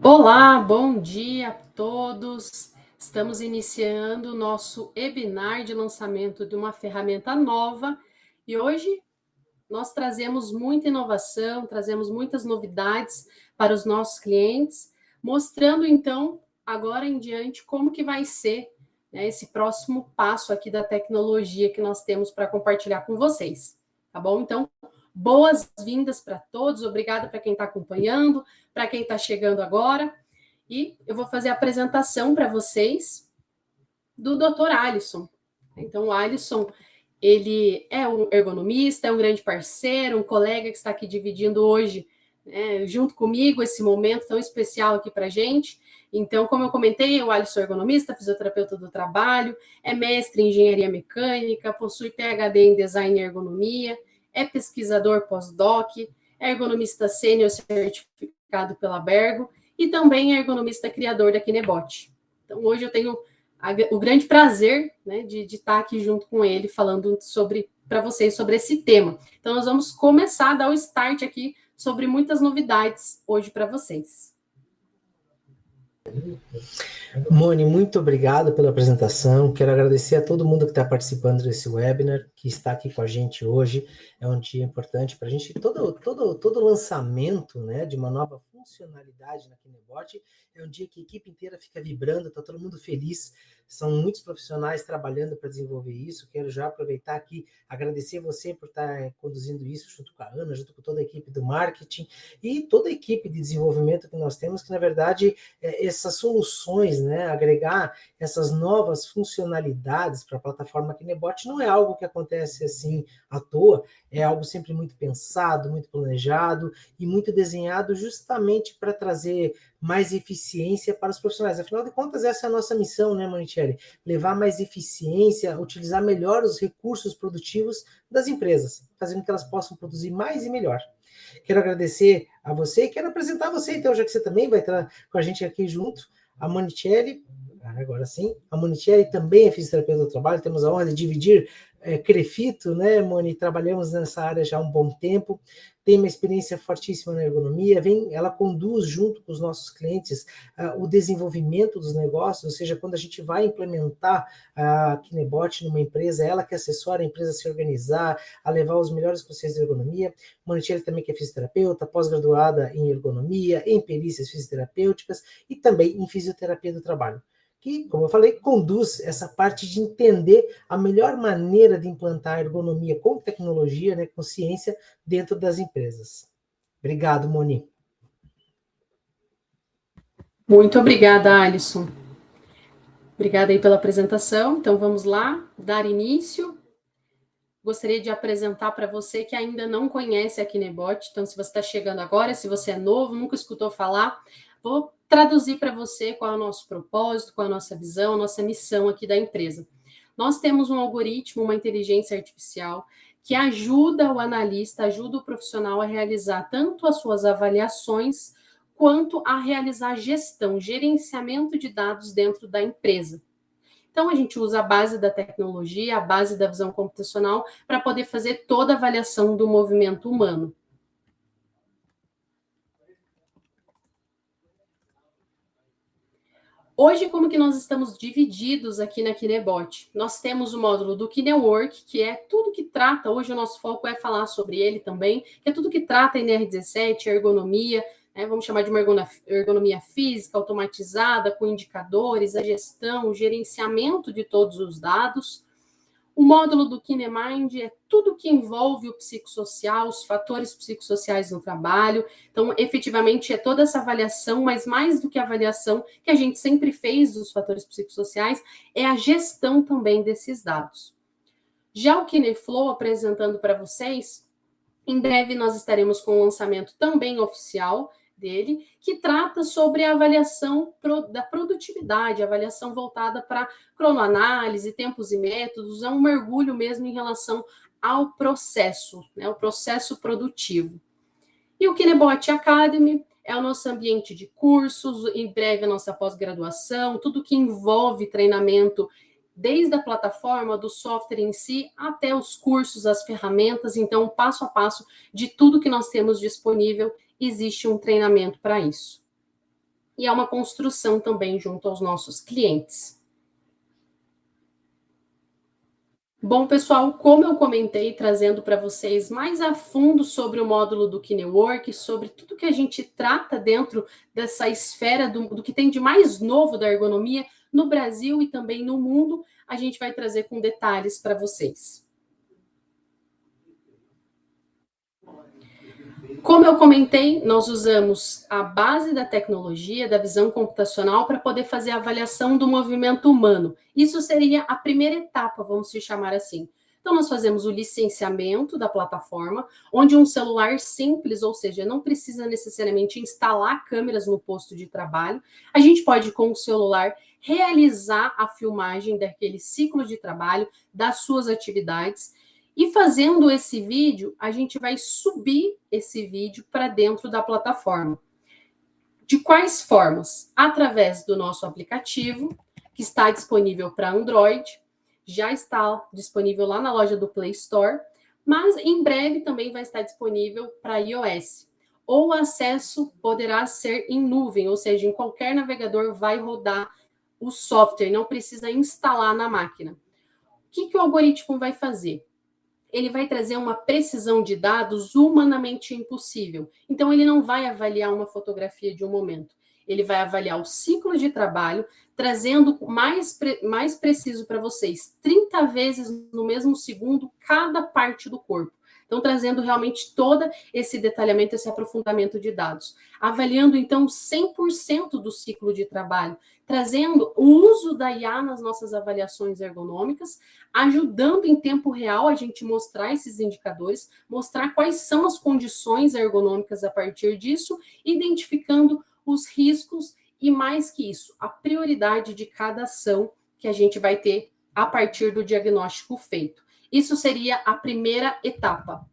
Olá, bom dia a todos. Estamos iniciando o nosso webinar de lançamento de uma ferramenta nova e hoje nós trazemos muita inovação, trazemos muitas novidades para os nossos clientes, mostrando então, agora em diante, como que vai ser, né, esse próximo passo aqui da tecnologia que nós temos para compartilhar com vocês, tá bom? Então, boas-vindas para todos, obrigada para quem está acompanhando, para quem está chegando agora, e eu vou fazer a apresentação para vocês do Dr. Alisson. Então, o Alisson, ele é um ergonomista, é um grande parceiro, um colega que está aqui dividindo hoje, né, junto comigo, esse momento tão especial aqui para a gente. Então, como eu comentei, o Alisson é ergonomista, fisioterapeuta do trabalho, é mestre em engenharia mecânica, possui PhD em design e ergonomia, é pesquisador pós-doc, é ergonomista sênior certificado pela Bergo e também é ergonomista criador da Kinebot. Então, hoje eu tenho o grande prazer, né, de estar aqui junto com ele falando para vocês sobre esse tema. Então, nós vamos começar a dar o start aqui sobre muitas novidades hoje para vocês. Moni, muito obrigado pela apresentação. Quero agradecer a todo mundo que está participando desse webinar, que está aqui com a gente hoje. É um dia importante para a gente. Todo lançamento, né, de uma nova funcionalidade na Kinebot é um dia que a equipe inteira fica vibrando, está todo mundo feliz. São muitos profissionais trabalhando para desenvolver isso. Quero já aproveitar aqui, agradecer você por estar conduzindo isso junto com a Ana, junto com toda a equipe do marketing e toda a equipe de desenvolvimento que nós temos, que na verdade essas soluções, né, agregar essas novas funcionalidades para a plataforma Kinebot não é algo que acontece assim à toa, é algo sempre muito pensado, muito planejado e muito desenhado justamente para trazer mais eficiência para os profissionais. Afinal de contas, essa é a nossa missão, né, Monicelli? Levar mais eficiência, utilizar melhor os recursos produtivos das empresas, fazendo que elas possam produzir mais e melhor. Quero agradecer a você e quero apresentar você, então, já que você também vai estar com a gente aqui junto, a Monicelli. Agora sim, a Monicelli também é fisioterapeuta do trabalho, temos a honra de dividir Crefito, né, Moni? Trabalhamos nessa área já há um bom tempo, tem uma experiência fortíssima na ergonomia, ela conduz junto com os nossos clientes o desenvolvimento dos negócios, ou seja, quando a gente vai implementar a Kinebot numa empresa, ela que assessora a empresa a se organizar, a levar os melhores conceitos de ergonomia. Monicelli também que é fisioterapeuta, pós-graduada em ergonomia, em perícias fisioterapêuticas e também em fisioterapia do trabalho, que, como eu falei, conduz essa parte de entender a melhor maneira de implantar a ergonomia com tecnologia, né, com ciência, dentro das empresas. Obrigado, Moni. Muito obrigada, Alisson. Obrigada aí pela apresentação. Então, vamos lá, dar início. Gostaria de apresentar para você que ainda não conhece a Kinebot. Então, se você está chegando agora, se você é novo, nunca escutou falar, vou traduzir para você qual é o nosso propósito, qual é a nossa visão, a nossa missão aqui da empresa. Nós temos um algoritmo, uma inteligência artificial, que ajuda o analista, ajuda o profissional a realizar tanto as suas avaliações, quanto a realizar gestão, gerenciamento de dados dentro da empresa. Então, a gente usa a base da tecnologia, a base da visão computacional, para poder fazer toda a avaliação do movimento humano. Hoje, como que nós estamos divididos aqui na Kinebot? Nós temos o módulo do Kinework, que é tudo que trata, hoje o nosso foco é falar sobre ele também, que é tudo que trata a NR17, ergonomia, né, vamos chamar de uma ergonomia física, automatizada, com indicadores, a gestão, o gerenciamento de todos os dados. O módulo do KineMind é tudo que envolve o psicossocial, os fatores psicossociais no trabalho. Então, efetivamente, é toda essa avaliação, mas mais do que a avaliação que a gente sempre fez dos fatores psicossociais, é a gestão também desses dados. Já o KineFlow, apresentando para vocês, em breve nós estaremos com o lançamento também oficial dele, que trata sobre a avaliação da produtividade, avaliação voltada para cronoanálise, tempos e métodos, é um mergulho mesmo em relação ao processo, né, o processo produtivo. E o Kinebot Academy é o nosso ambiente de cursos, em breve a nossa pós-graduação, tudo que envolve treinamento, desde a plataforma, do software em si, até os cursos, as ferramentas, então, passo a passo de tudo que nós temos disponível existe um treinamento para isso. E é uma construção também junto aos nossos clientes. Bom, pessoal, como eu comentei, trazendo para vocês mais a fundo sobre o módulo do KineWork, sobre tudo que a gente trata dentro dessa esfera do que tem de mais novo da ergonomia no Brasil e também no mundo, a gente vai trazer com detalhes para vocês. Como eu comentei, nós usamos a base da tecnologia, da visão computacional, para poder fazer a avaliação do movimento humano. Isso seria a primeira etapa, vamos se chamar assim. Então, nós fazemos o licenciamento da plataforma, onde um celular simples, ou seja, não precisa necessariamente instalar câmeras no posto de trabalho, a gente pode, com o celular, realizar a filmagem daquele ciclo de trabalho, das suas atividades. E fazendo esse vídeo, a gente vai subir esse vídeo para dentro da plataforma. De quais formas? Através do nosso aplicativo, que está disponível para Android, já está disponível lá na loja do Play Store, mas em breve também vai estar disponível para iOS. Ou o acesso poderá ser em nuvem, ou seja, em qualquer navegador vai rodar o software, não precisa instalar na máquina. O que o algoritmo vai fazer? Ele vai trazer uma precisão de dados humanamente impossível. Então, ele não vai avaliar uma fotografia de um momento. Ele vai avaliar o ciclo de trabalho, trazendo mais preciso para vocês, 30 vezes no mesmo segundo, cada parte do corpo. Então, trazendo realmente todo esse detalhamento, esse aprofundamento de dados. Avaliando, então, 100% do ciclo de trabalho, trazendo o uso da IA nas nossas avaliações ergonômicas, ajudando em tempo real a gente mostrar esses indicadores, mostrar quais são as condições ergonômicas a partir disso, identificando os riscos e, mais que isso, a prioridade de cada ação que a gente vai ter a partir do diagnóstico feito. Isso seria a primeira etapa.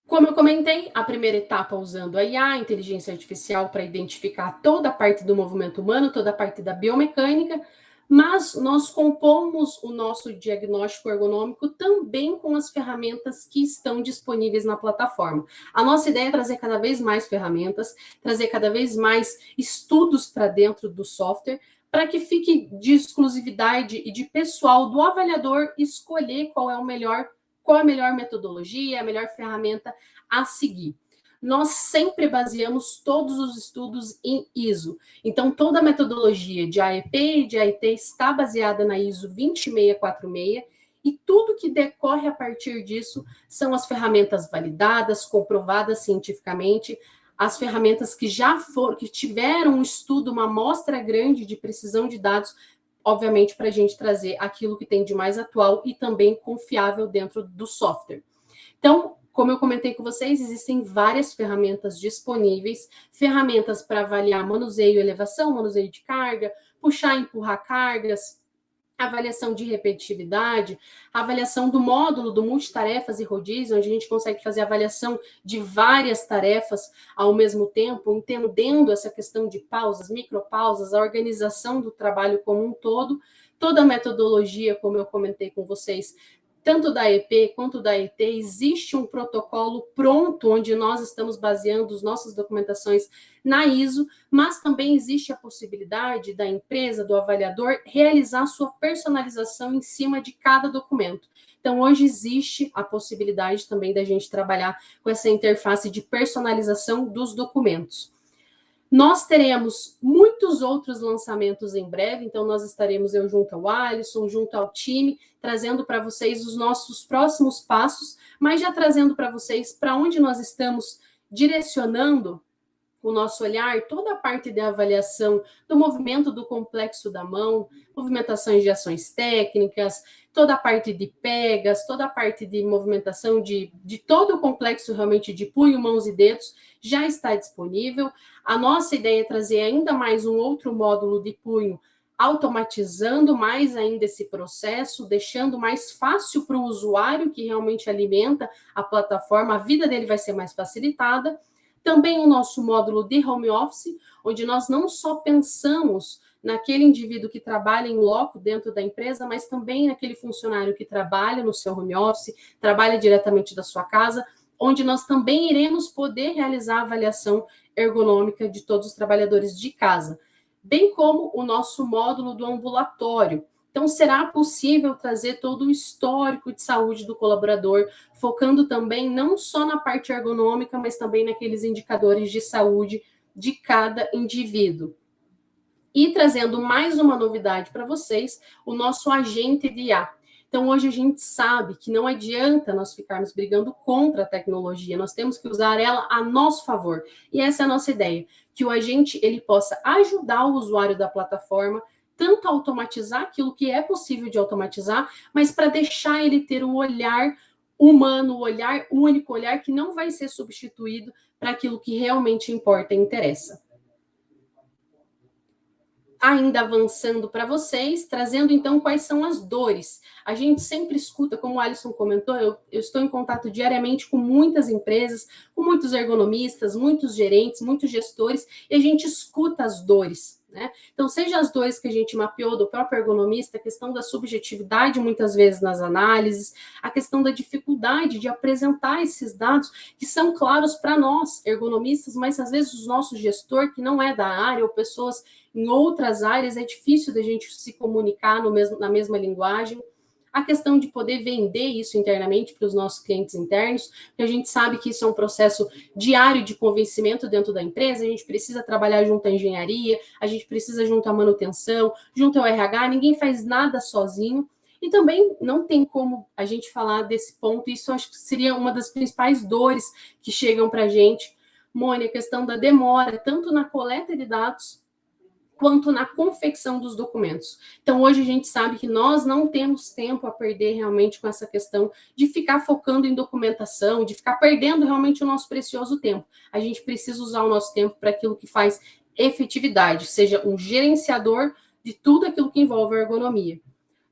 Como eu comentei, a primeira etapa usando a IA, a inteligência artificial, para identificar toda a parte do movimento humano, toda a parte da biomecânica, mas nós compomos o nosso diagnóstico ergonômico também com as ferramentas que estão disponíveis na plataforma. A nossa ideia é trazer cada vez mais ferramentas, trazer cada vez mais estudos para dentro do software, para que fique de exclusividade e de pessoal do avaliador escolher qual é a melhor metodologia, a melhor ferramenta a seguir. Nós sempre baseamos todos os estudos em ISO. Então, toda a metodologia de AEP e de AET está baseada na ISO 26646 e tudo que decorre a partir disso são as ferramentas validadas, comprovadas cientificamente, as ferramentas que que tiveram um estudo, uma amostra grande de precisão de dados, obviamente, para a gente trazer aquilo que tem de mais atual e também confiável dentro do software. Então, como eu comentei com vocês, existem várias ferramentas disponíveis, ferramentas para avaliar manuseio e elevação, manuseio de carga, puxar e empurrar cargas, avaliação de repetitividade, avaliação do módulo do multitarefas e rodízio, onde a gente consegue fazer avaliação de várias tarefas ao mesmo tempo, entendendo essa questão de pausas, micropausas, a organização do trabalho como um todo, toda a metodologia, como eu comentei com vocês, tanto da EP quanto da ET, existe um protocolo pronto, onde nós estamos baseando as nossas documentações na ISO, mas também existe a possibilidade da empresa, do avaliador, realizar sua personalização em cima de cada documento. Então, hoje existe a possibilidade também da gente trabalhar com essa interface de personalização dos documentos. Nós teremos muitos outros lançamentos em breve, então nós estaremos, eu junto ao Alisson, junto ao time, trazendo para vocês os nossos próximos passos, mas já trazendo para vocês para onde nós estamos direcionando o nosso olhar, toda a parte de avaliação do movimento do complexo da mão, movimentações de ações técnicas, toda a parte de pegas, toda a parte de movimentação de todo o complexo realmente de punho, mãos e dedos, já está disponível. A nossa ideia é trazer ainda mais um outro módulo de punho, automatizando mais ainda esse processo, deixando mais fácil para o usuário que realmente alimenta a plataforma, a vida dele vai ser mais facilitada. Também o nosso módulo de home office, onde nós não só pensamos naquele indivíduo que trabalha em loco dentro da empresa, mas também naquele funcionário que trabalha no seu home office, trabalha diretamente da sua casa, onde nós também iremos poder realizar a avaliação ergonômica de todos os trabalhadores de casa, bem como o nosso módulo do ambulatório. Então, será possível trazer todo o histórico de saúde do colaborador, focando também não só na parte ergonômica, mas também naqueles indicadores de saúde de cada indivíduo. E trazendo mais uma novidade para vocês, o nosso agente de IA. Então, hoje a gente sabe que não adianta nós ficarmos brigando contra a tecnologia, nós temos que usar ela a nosso favor. E essa é a nossa ideia, que o agente ele possa ajudar o usuário da plataforma, tanto a automatizar aquilo que é possível de automatizar, mas para deixar ele ter um olhar humano, um olhar único, um olhar que não vai ser substituído para aquilo que realmente importa e interessa. Ainda avançando para vocês, trazendo então quais são as dores. A gente sempre escuta, como o Alisson comentou, eu estou em contato diariamente com muitas empresas, com muitos ergonomistas, muitos gerentes, muitos gestores, e a gente escuta as dores, né? Então, seja as dores que a gente mapeou do próprio ergonomista, a questão da subjetividade muitas vezes nas análises, a questão da dificuldade de apresentar esses dados que são claros para nós, ergonomistas, mas às vezes o nosso gestor, que não é da área, ou pessoas em outras áreas, é difícil da gente se comunicar na mesma linguagem. A questão de poder vender isso internamente para os nossos clientes internos, porque a gente sabe que isso é um processo diário de convencimento dentro da empresa, a gente precisa trabalhar junto à engenharia, a gente precisa junto à manutenção, junto ao RH, ninguém faz nada sozinho. E também não tem como a gente falar desse ponto, isso acho que seria uma das principais dores que chegam para a gente, Mônica, a questão da demora, tanto na coleta de dados, quanto na confecção dos documentos. Então, hoje a gente sabe que nós não temos tempo a perder realmente com essa questão de ficar focando em documentação, de ficar perdendo realmente o nosso precioso tempo. A gente precisa usar o nosso tempo para aquilo que faz efetividade, seja um gerenciador de tudo aquilo que envolve a ergonomia.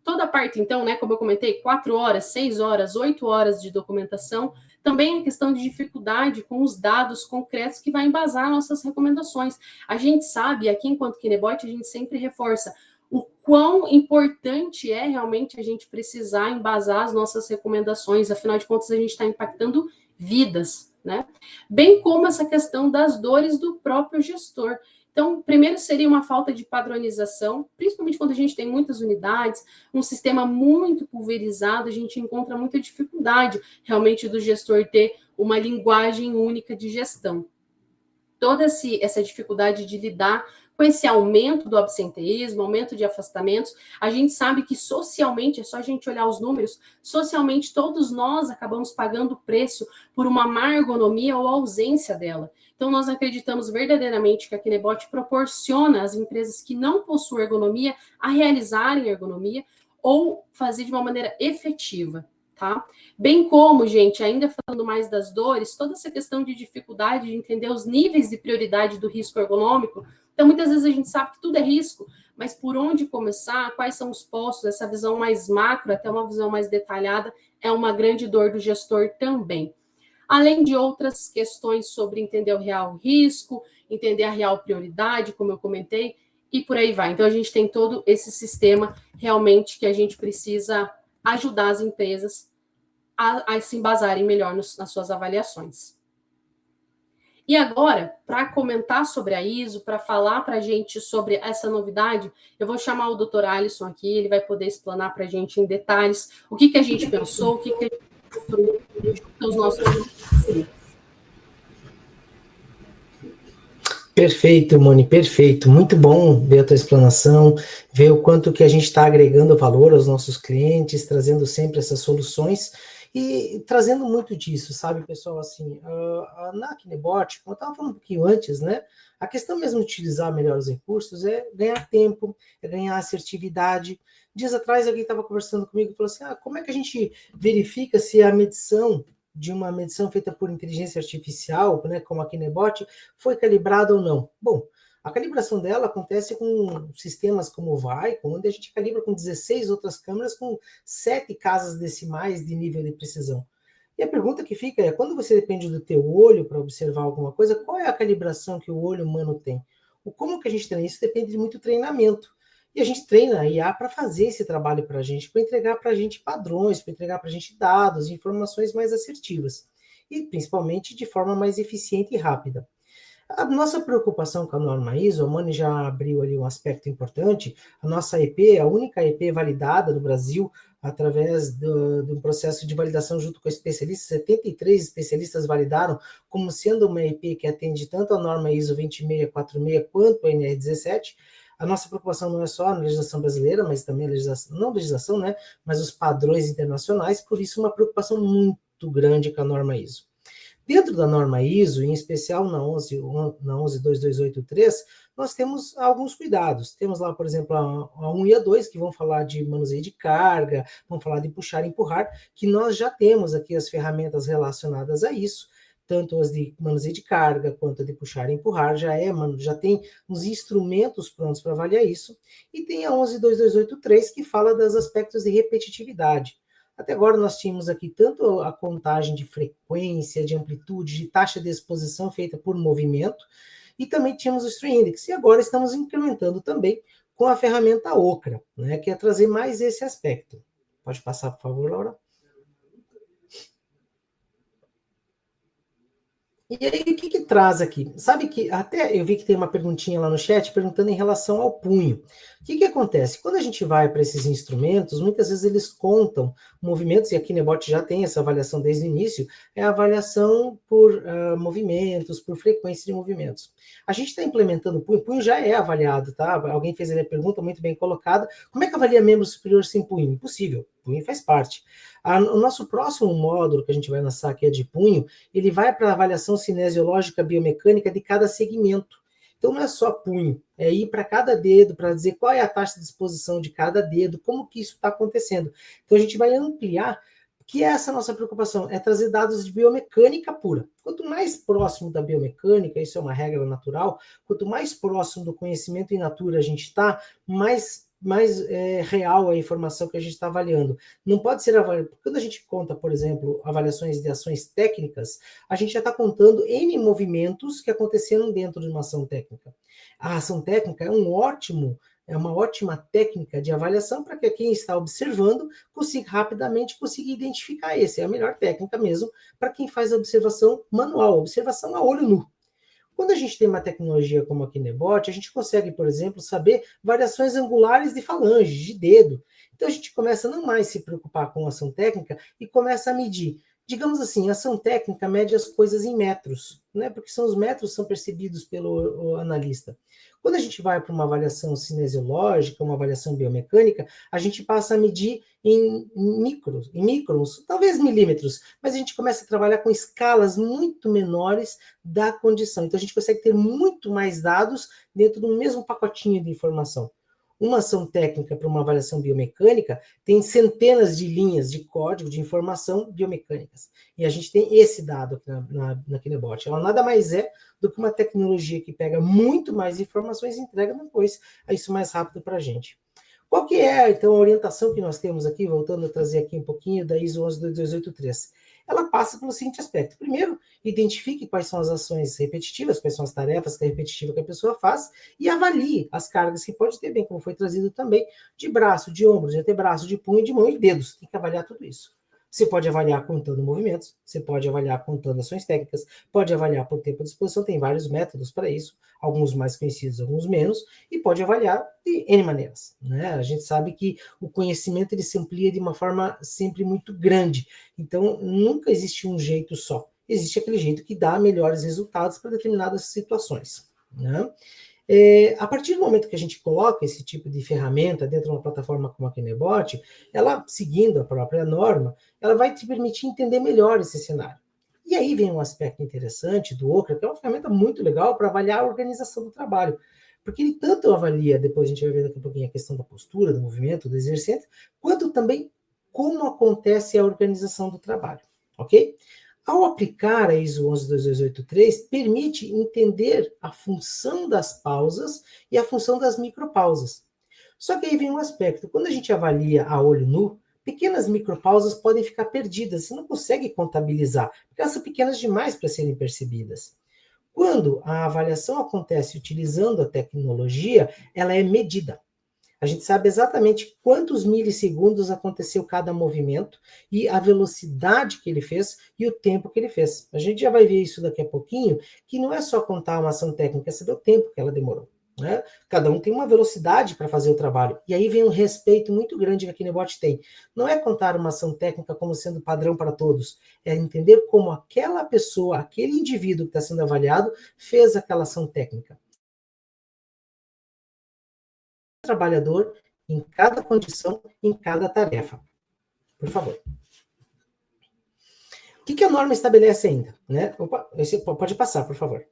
Toda a parte, então, né, como eu comentei, 4 horas, 6 horas, 8 horas de documentação, também a questão de dificuldade com os dados concretos que vai embasar nossas recomendações. A gente sabe, aqui enquanto Kinebot, a gente sempre reforça o quão importante é realmente a gente precisar embasar as nossas recomendações, afinal de contas, a gente está impactando vidas, né? Bem como essa questão das dores do próprio gestor. Então, primeiro seria uma falta de padronização, principalmente quando a gente tem muitas unidades, um sistema muito pulverizado, a gente encontra muita dificuldade realmente do gestor ter uma linguagem única de gestão. Toda essa dificuldade de lidar com esse aumento do absenteísmo, aumento de afastamentos, a gente sabe que socialmente, é só a gente olhar os números, socialmente todos nós acabamos pagando preço por uma má ergonomia ou ausência dela. Então, nós acreditamos verdadeiramente que a Kinebot proporciona às empresas que não possuem ergonomia a realizarem ergonomia ou fazer de uma maneira efetiva, tá? Bem como, gente, ainda falando mais das dores, toda essa questão de dificuldade de entender os níveis de prioridade do risco ergonômico. Então, muitas vezes a gente sabe que tudo é risco, mas por onde começar, quais são os postos, essa visão mais macro, até uma visão mais detalhada, é uma grande dor do gestor também. Além de outras questões sobre entender o real risco, entender a real prioridade, como eu comentei, e por aí vai. Então, a gente tem todo esse sistema realmente que a gente precisa ajudar as empresas a se embasarem melhor nas suas avaliações. E agora, para comentar sobre a ISO, para falar para a gente sobre essa novidade, eu vou chamar o Dr. Alisson aqui, ele vai poder explanar para a gente em detalhes o que a gente pensou, o que a gente construiu os nossos. Perfeito, Moni, perfeito. Muito bom ver a tua explanação, ver o quanto que a gente está agregando valor aos nossos clientes, trazendo sempre essas soluções e trazendo muito disso, sabe, pessoal? Assim, na Kinebot, como eu estava falando um pouquinho antes, né? A questão mesmo de utilizar melhor os recursos é ganhar tempo, é ganhar assertividade. Dias atrás alguém estava conversando comigo e falou assim: como é que a gente verifica se a medição de uma medição feita por inteligência artificial, né, como a Kinebot, foi calibrada ou não? Bom, a calibração dela acontece com sistemas como o Vicon, onde a gente calibra com 16 outras câmeras com 7 casas decimais de nível de precisão. E a pergunta que fica é, quando você depende do teu olho para observar alguma coisa, qual é a calibração que o olho humano tem? O como que a gente treina isso depende de muito treinamento. E a gente treina a IA para fazer esse trabalho para a gente, para entregar para a gente padrões, para entregar para a gente dados, informações mais assertivas. E principalmente de forma mais eficiente e rápida. A nossa preocupação com a norma ISO, a Mani já abriu ali um aspecto importante, a nossa EP, a única EP validada no Brasil, através de um processo de validação junto com especialistas, 73 especialistas validaram como sendo uma EP que atende tanto a norma ISO 20646 quanto a NR17. A nossa preocupação não é só a legislação brasileira, mas também a legislação, não legislação, né, mas os padrões internacionais, por isso uma preocupação muito grande com a norma ISO. Dentro da norma ISO, em especial na 11.228.3, nós temos alguns cuidados. Temos lá, por exemplo, a 1 e a 2, que vão falar de manuseio de carga, vão falar de puxar e empurrar, que nós já temos aqui as ferramentas relacionadas a isso, tanto as de manuseio de carga, quanto a de puxar e empurrar, já tem os instrumentos prontos para avaliar isso. E tem a 11.228.3, que fala dos aspectos de repetitividade. Até agora nós tínhamos aqui tanto a contagem de frequência, de amplitude, de taxa de exposição feita por movimento, e também tínhamos o Stream Index, e agora estamos incrementando também com a ferramenta Ocra, né, que é trazer mais esse aspecto. Pode passar, por favor, Laura? E aí, o que traz aqui? Sabe que até eu vi que tem uma perguntinha lá no chat perguntando em relação ao punho. O que acontece? Quando a gente vai para esses instrumentos, muitas vezes eles contam movimentos, e a Kinebot já tem essa avaliação desde o início, é a avaliação por movimentos, por frequência de movimentos. A gente está implementando o punho já é avaliado, tá? Alguém fez ali a pergunta muito bem colocada. Como é que avalia membro superior sem punho? Impossível. Punho faz parte. O nosso próximo módulo que a gente vai lançar, que é de punho, ele vai para a avaliação cinesiológica biomecânica de cada segmento. Então não é só punho, é ir para cada dedo, para dizer qual é a taxa de exposição de cada dedo, como que isso está acontecendo. Então a gente vai ampliar, que é essa nossa preocupação, é trazer dados de biomecânica pura. Quanto mais próximo da biomecânica, isso é uma regra natural, quanto mais próximo do conhecimento in natura a gente está, mais real a informação que a gente está avaliando. Não pode ser avaliado, quando a gente conta, por exemplo, avaliações de ações técnicas, a gente já está contando N movimentos que aconteceram dentro de uma ação técnica. A ação técnica é uma ótima técnica de avaliação para que quem está observando consiga rapidamente identificar esse. É a melhor técnica mesmo para quem faz a observação manual, observação a olho nu. Quando a gente tem uma tecnologia como a Kinebot, a gente consegue, por exemplo, saber variações angulares de falange, de dedo. Então a gente começa a não mais se preocupar com a ação técnica e começa a medir. Digamos assim, a ação técnica mede as coisas em metros, né? Porque são os metros que são percebidos pelo analista. Quando a gente vai para uma avaliação cinesiológica, uma avaliação biomecânica, a gente passa a medir em microns, talvez milímetros, mas a gente começa a trabalhar com escalas muito menores da condição. Então a gente consegue ter muito mais dados dentro do mesmo pacotinho de informação. Uma ação técnica para uma avaliação biomecânica tem centenas de linhas de código de informação biomecânicas. E a gente tem esse dado aqui na Kinebot. Ela nada mais é do que uma tecnologia que pega muito mais informações e entrega depois isso mais rápido para a gente. Qual que é, então, a orientação que nós temos aqui, voltando a trazer aqui um pouquinho da ISO 11283? Ela passa pelo seguinte aspecto. Primeiro, identifique quais são as ações repetitivas, quais são as tarefas que é repetitiva que a pessoa faz, e avalie as cargas que pode ter, bem como foi trazido também, de braço, de ombro, de antebraço, de punho, de mão e dedos. Tem que avaliar tudo isso. Você pode avaliar contando movimentos, você pode avaliar contando ações técnicas, pode avaliar por tempo de exposição, tem vários métodos para isso, alguns mais conhecidos, alguns menos, e pode avaliar de N maneiras, né? A gente sabe que o conhecimento ele se amplia de uma forma sempre muito grande, então nunca existe um jeito só, existe aquele jeito que dá melhores resultados para determinadas situações, né? A partir do momento que a gente coloca esse tipo de ferramenta dentro de uma plataforma como a Kinebot, ela, seguindo a própria norma, ela vai te permitir entender melhor esse cenário. E aí vem um aspecto interessante do Ocra, que é uma ferramenta muito legal para avaliar a organização do trabalho. Porque ele tanto avalia, depois a gente vai ver daqui a pouquinho a questão da postura, do movimento, do exercício, quanto também como acontece a organização do trabalho, ok? Ao aplicar a ISO 11223, permite entender a função das pausas e a função das micropausas. Só que aí vem um aspecto, quando a gente avalia a olho nu, pequenas micropausas podem ficar perdidas, você não consegue contabilizar, porque elas são pequenas demais para serem percebidas. Quando a avaliação acontece utilizando a tecnologia, ela é medida. A gente sabe exatamente quantos milissegundos aconteceu cada movimento e a velocidade que ele fez e o tempo que ele fez. A gente já vai ver isso daqui a pouquinho, que não é só contar uma ação técnica, é saber o tempo que ela demorou. Né? Cada um tem uma velocidade para fazer o trabalho. E aí vem um respeito muito grande que a Kinebot tem. Não é contar uma ação técnica como sendo padrão para todos, é entender como aquela pessoa, aquele indivíduo que está sendo avaliado, fez aquela ação técnica. Trabalhador em cada condição, em cada tarefa. Por favor. O que a norma estabelece ainda? Né? Opa, esse pode passar, por favor.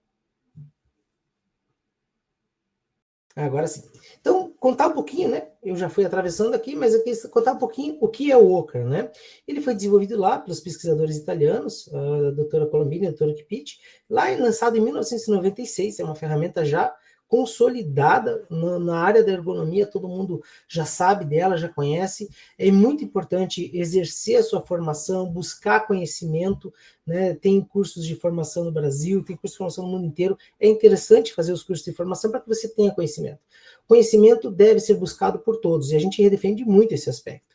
Agora sim. Então, contar um pouquinho, né? Eu já fui atravessando aqui, mas eu quis contar um pouquinho o que é o OCRA, né? Ele foi desenvolvido lá pelos pesquisadores italianos, a doutora Colombini e a doutora Kipich, lá lançado em 1996, é uma ferramenta já consolidada na área da ergonomia, todo mundo já sabe dela, já conhece. É muito importante exercer a sua formação, buscar conhecimento, né? Tem cursos de formação no Brasil, tem cursos de formação no mundo inteiro. É interessante fazer os cursos de formação para que você tenha conhecimento. Conhecimento deve ser buscado por todos, e a gente defende muito esse aspecto.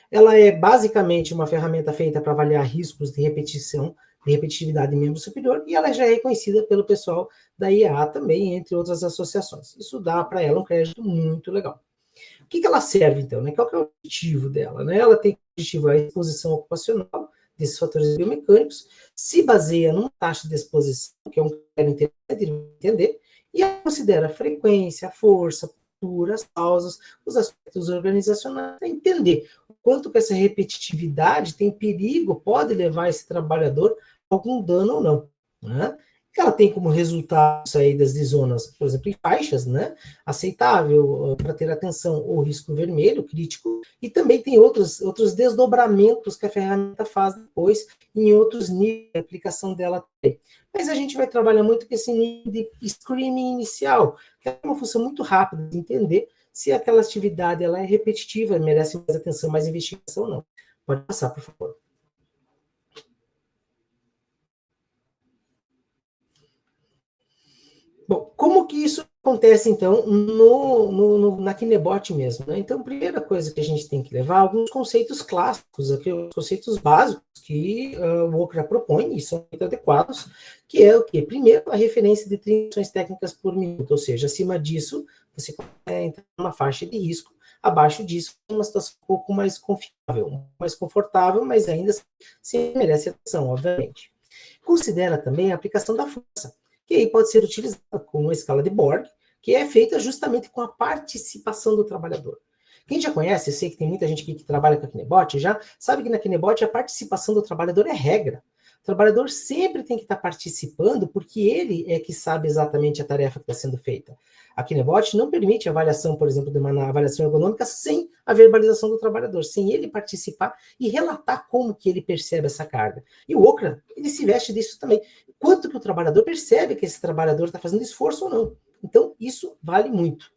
Ela é basicamente uma ferramenta feita para avaliar riscos de repetição, de repetitividade em membro superior, e ela já é reconhecida pelo pessoal da IAA também, entre outras associações. Isso dá para ela um crédito muito legal. O que ela serve, então? Né? Qual que é o objetivo dela? Né? Ela tem objetivo a exposição ocupacional desses fatores biomecânicos, se baseia numa taxa de exposição, que é um critério interessante de entender, e ela considera a frequência, a força, a postura, as pausas, os aspectos organizacionais, para entender o quanto que essa repetitividade tem perigo, pode levar esse trabalhador a algum dano ou não. Né? Ela tem como resultado saídas de zonas, por exemplo, em faixas, né? Aceitável para ter atenção ou risco vermelho, crítico, e também tem outros desdobramentos que a ferramenta faz depois em outros níveis de aplicação dela também. Mas a gente vai trabalhar muito com esse nível de screening inicial, que é uma função muito rápida de entender se aquela atividade ela é repetitiva, merece mais atenção, mais investigação ou não. Pode passar, por favor. Bom, como que isso acontece, então, na Kinebot mesmo? Né? Então, a primeira coisa que a gente tem que levar, alguns conceitos clássicos, aqui, os conceitos básicos que o OCRA propõe, e são muito adequados, que é o quê? Primeiro, a referência de 30 ações técnicas por minuto, ou seja, acima disso, você entra numa faixa de risco, abaixo disso, uma situação um pouco mais confiável, mais confortável, mas ainda assim merece atenção, obviamente. Considera também a aplicação da força, que aí pode ser utilizada com uma escala de Borg, que é feita justamente com a participação do trabalhador. Quem já conhece, eu sei que tem muita gente aqui que trabalha com a Kinebot, já sabe que na Kinebot a participação do trabalhador é regra. O trabalhador sempre tem que estar participando, porque ele é que sabe exatamente a tarefa que está sendo feita. A Kinebot não permite avaliação, por exemplo, de uma avaliação ergonômica sem a verbalização do trabalhador, sem ele participar e relatar como que ele percebe essa carga. E o OCRA, ele se veste disso também. Quanto que o trabalhador percebe que esse trabalhador está fazendo esforço ou não. Então, isso vale muito.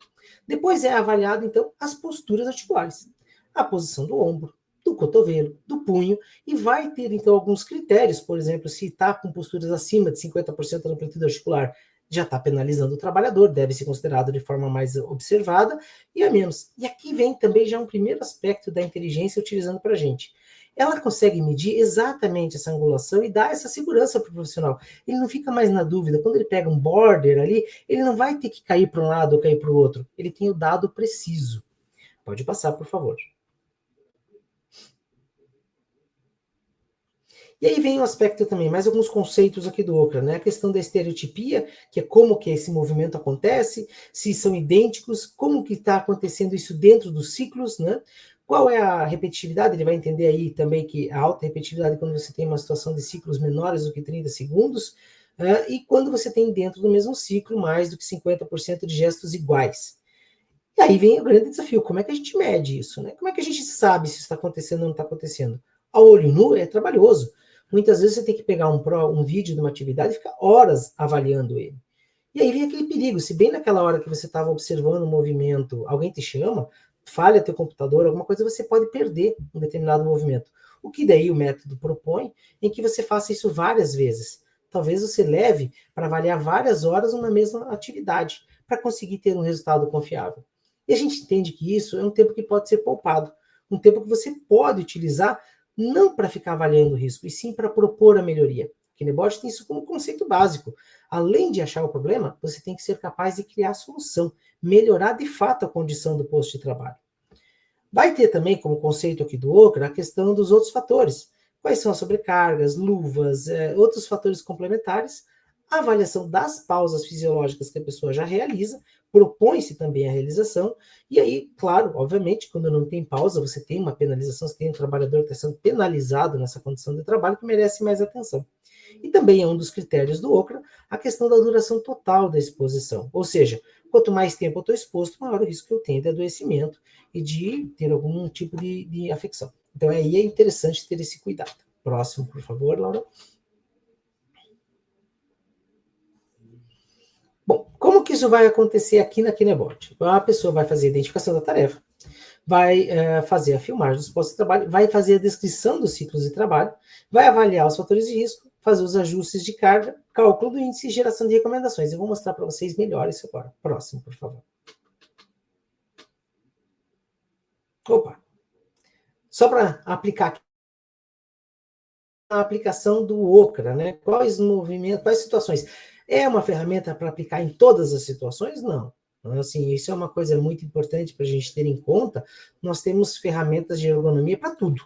Depois é avaliado, então, as posturas articulares. A posição do ombro, do cotovelo, do punho, e vai ter, então, alguns critérios, por exemplo, se está com posturas acima de 50% da amplitude articular, já está penalizando o trabalhador, deve ser considerado de forma mais observada, e a menos. E aqui vem também já um primeiro aspecto da inteligência utilizando para a gente. Ela consegue medir exatamente essa angulação e dar essa segurança para o profissional. Ele não fica mais na dúvida. Quando ele pega um border ali, ele não vai ter que cair para um lado ou cair para o outro. Ele tem o dado preciso. Pode passar, por favor. E aí vem um aspecto também, mais alguns conceitos aqui do OCRA, né? A questão da estereotipia, que é como que esse movimento acontece, se são idênticos, como que está acontecendo isso dentro dos ciclos, né? Qual é a repetitividade? Ele vai entender aí também que a alta repetitividade é quando você tem uma situação de ciclos menores do que 30 segundos, e quando você tem dentro do mesmo ciclo mais do que 50% de gestos iguais. E aí vem o grande desafio, como é que a gente mede isso, né? Como é que a gente sabe se isso está acontecendo ou não está acontecendo? A olho nu é trabalhoso. Muitas vezes você tem que pegar um vídeo de uma atividade e ficar horas avaliando ele. E aí vem aquele perigo, se bem naquela hora que você estava observando o movimento, alguém te chama, falha teu computador, alguma coisa, você pode perder um determinado movimento. O que daí o método propõe em que você faça isso várias vezes. talvez você leve para avaliar várias horas uma mesma atividade, para conseguir ter um resultado confiável. E a gente entende que isso é um tempo que pode ser poupado, um tempo que você pode utilizar não para ficar avaliando o risco, e sim para propor a melhoria. O Kinebot tem isso como conceito básico. Além de achar o problema, você tem que ser capaz de criar a solução, melhorar de fato a condição do posto de trabalho. Vai ter também como conceito aqui do Okra a questão dos outros fatores. Quais são as sobrecargas, luvas, outros fatores complementares, a avaliação das pausas fisiológicas que a pessoa já realiza, propõe-se também a realização, e aí, claro, obviamente, quando não tem pausa, você tem uma penalização, você tem um trabalhador que está sendo penalizado nessa condição de trabalho que merece mais atenção. E também é um dos critérios do Okra a questão da duração total da exposição, ou seja, quanto mais tempo eu estou exposto, maior o risco que eu tenho de adoecimento e de ter algum tipo de afecção. Então aí é interessante ter esse cuidado. Próximo, por favor, Laura. Bom, como que isso vai acontecer aqui na Kinebot? A pessoa vai fazer a identificação da tarefa, vai fazer a filmagem dos postos de trabalho, vai fazer a descrição dos ciclos de trabalho, vai avaliar os fatores de risco, fazer os ajustes de carga, cálculo do índice e geração de recomendações. Eu vou mostrar para vocês melhor isso agora. Próximo, por favor. Opa! Só para aplicar aqui a aplicação do Okra, né? Quais movimentos, quais situações? É uma ferramenta para aplicar em todas as situações? Não. Então, assim, isso é uma coisa muito importante para a gente ter em conta. Nós temos ferramentas de ergonomia para tudo.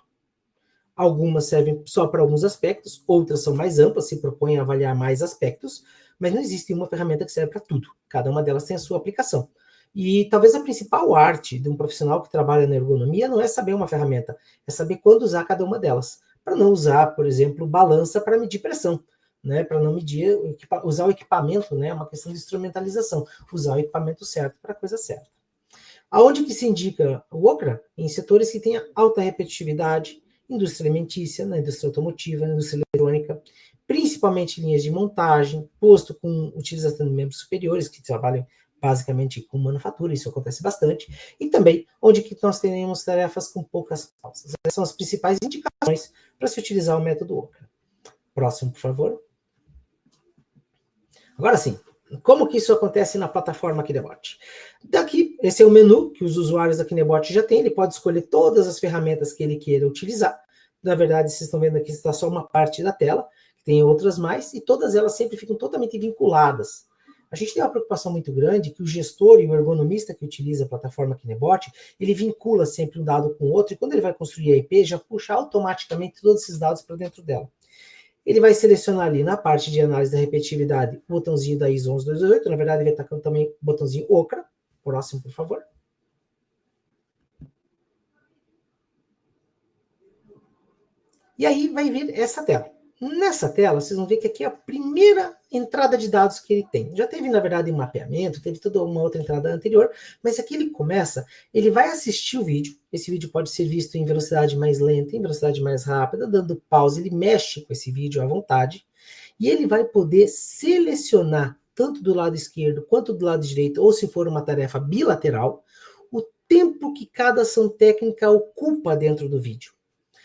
Algumas servem só para alguns aspectos, outras são mais amplas, se propõem a avaliar mais aspectos, mas não existe uma ferramenta que serve para tudo. Cada uma delas tem a sua aplicação. E talvez a principal arte de um profissional que trabalha na ergonomia não é saber uma ferramenta, é saber quando usar cada uma delas. Para não usar, por exemplo, balança para medir pressão, né? Para não medir, usar o equipamento, né? É uma questão de instrumentalização, usar o equipamento certo para a coisa certa. Aonde que se indica o Okra? Em setores que tenham alta repetitividade, indústria alimentícia, na indústria automotiva, na indústria eletrônica, principalmente linhas de montagem, posto com utilização de membros superiores, que trabalham basicamente com manufatura, isso acontece bastante, e também onde que nós teremos tarefas com poucas pausas. Essas são as principais indicações para se utilizar o método Okra. Próximo, por favor. Agora sim, como que isso acontece na plataforma Kinebot? Daqui, esse é o menu que os usuários da Kinebot já têm, ele pode escolher todas as ferramentas que ele queira utilizar. Na verdade, vocês estão vendo aqui, está só uma parte da tela, tem outras mais, e todas elas sempre ficam totalmente vinculadas. A gente tem uma preocupação muito grande que o gestor e o ergonomista que utiliza a plataforma Kinebot, ele vincula sempre um dado com o outro, e quando ele vai construir a IP, já puxa automaticamente todos esses dados para dentro dela. Ele vai selecionar ali na parte de análise da repetitividade o botãozinho da ISO 11228, na verdade ele vai estar também o botãozinho Okra. Próximo, por favor. E aí vai vir essa tela. Nessa tela, vocês vão ver que aqui é a primeira entrada de dados que ele tem. Já teve, na verdade, um mapeamento, teve toda uma outra entrada anterior, mas aqui ele começa, ele vai assistir o vídeo. Esse vídeo pode ser visto em velocidade mais lenta, em velocidade mais rápida, dando pausa, ele mexe com esse vídeo à vontade, e ele vai poder selecionar, tanto do lado esquerdo quanto do lado direito, ou se for uma tarefa bilateral, o tempo que cada ação técnica ocupa dentro do vídeo.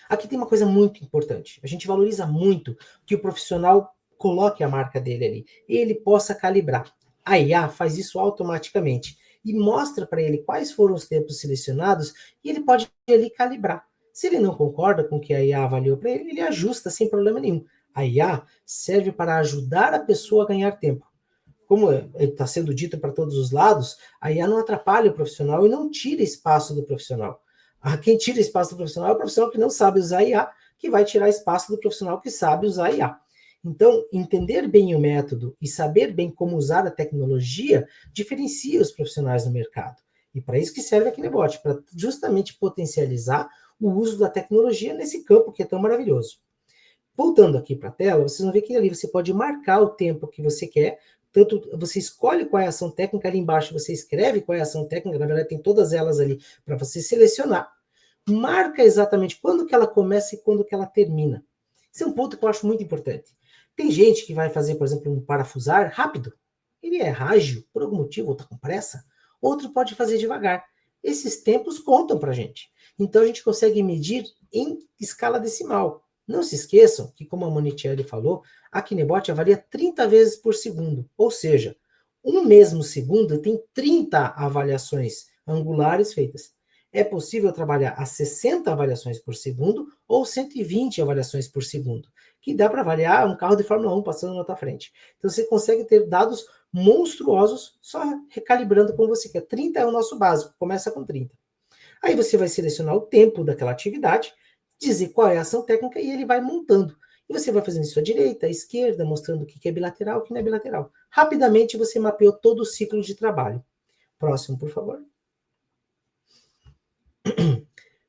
Aqui tem uma coisa muito importante. A gente valoriza muito que o profissional coloque a marca dele ali. Ele possa calibrar. A IA faz isso automaticamente e mostra para ele quais foram os tempos selecionados e ele pode ali calibrar. Se ele não concorda com o que a IA avaliou para ele, ele ajusta sem problema nenhum. A IA serve para ajudar a pessoa a ganhar tempo. Como está sendo dito para todos os lados, a IA não atrapalha o profissional e não tira espaço do profissional. Quem tira espaço do profissional é o profissional que não sabe usar IA, que vai tirar espaço do profissional que sabe usar IA. Então, entender bem o método e saber bem como usar a tecnologia diferencia os profissionais no mercado. E para isso que serve a Kinebot, para justamente potencializar o uso da tecnologia nesse campo que é tão maravilhoso. Voltando aqui para a tela, vocês vão ver que ali você pode marcar o tempo que você quer, tanto você escolhe qual é a ação técnica, ali embaixo você escreve qual é a ação técnica, na verdade tem todas elas ali para você selecionar. Marca exatamente quando que ela começa e quando que ela termina. Esse é um ponto que eu acho muito importante. Tem gente que vai fazer, por exemplo, um parafusar rápido. Ele é ágil, por algum motivo, ou está com pressa. Outro pode fazer devagar. Esses tempos contam para a gente. Então a gente consegue medir em escala decimal. Não se esqueçam que, como a Monicelli falou, a Kinebot avalia 30 vezes por segundo, ou seja, um mesmo segundo tem 30 avaliações angulares feitas. É possível trabalhar a 60 avaliações por segundo ou 120 avaliações por segundo, que dá para avaliar um carro de Fórmula 1 passando na tua frente. Então você consegue ter dados monstruosos só recalibrando como você quer. 30 é o nosso básico, começa com 30. Aí você vai selecionar o tempo daquela atividade, dizer qual é a ação técnica e ele vai montando. E você vai fazendo isso à direita, à esquerda, mostrando o que é bilateral, o que não é bilateral. Rapidamente você mapeou todo o ciclo de trabalho. Próximo, por favor.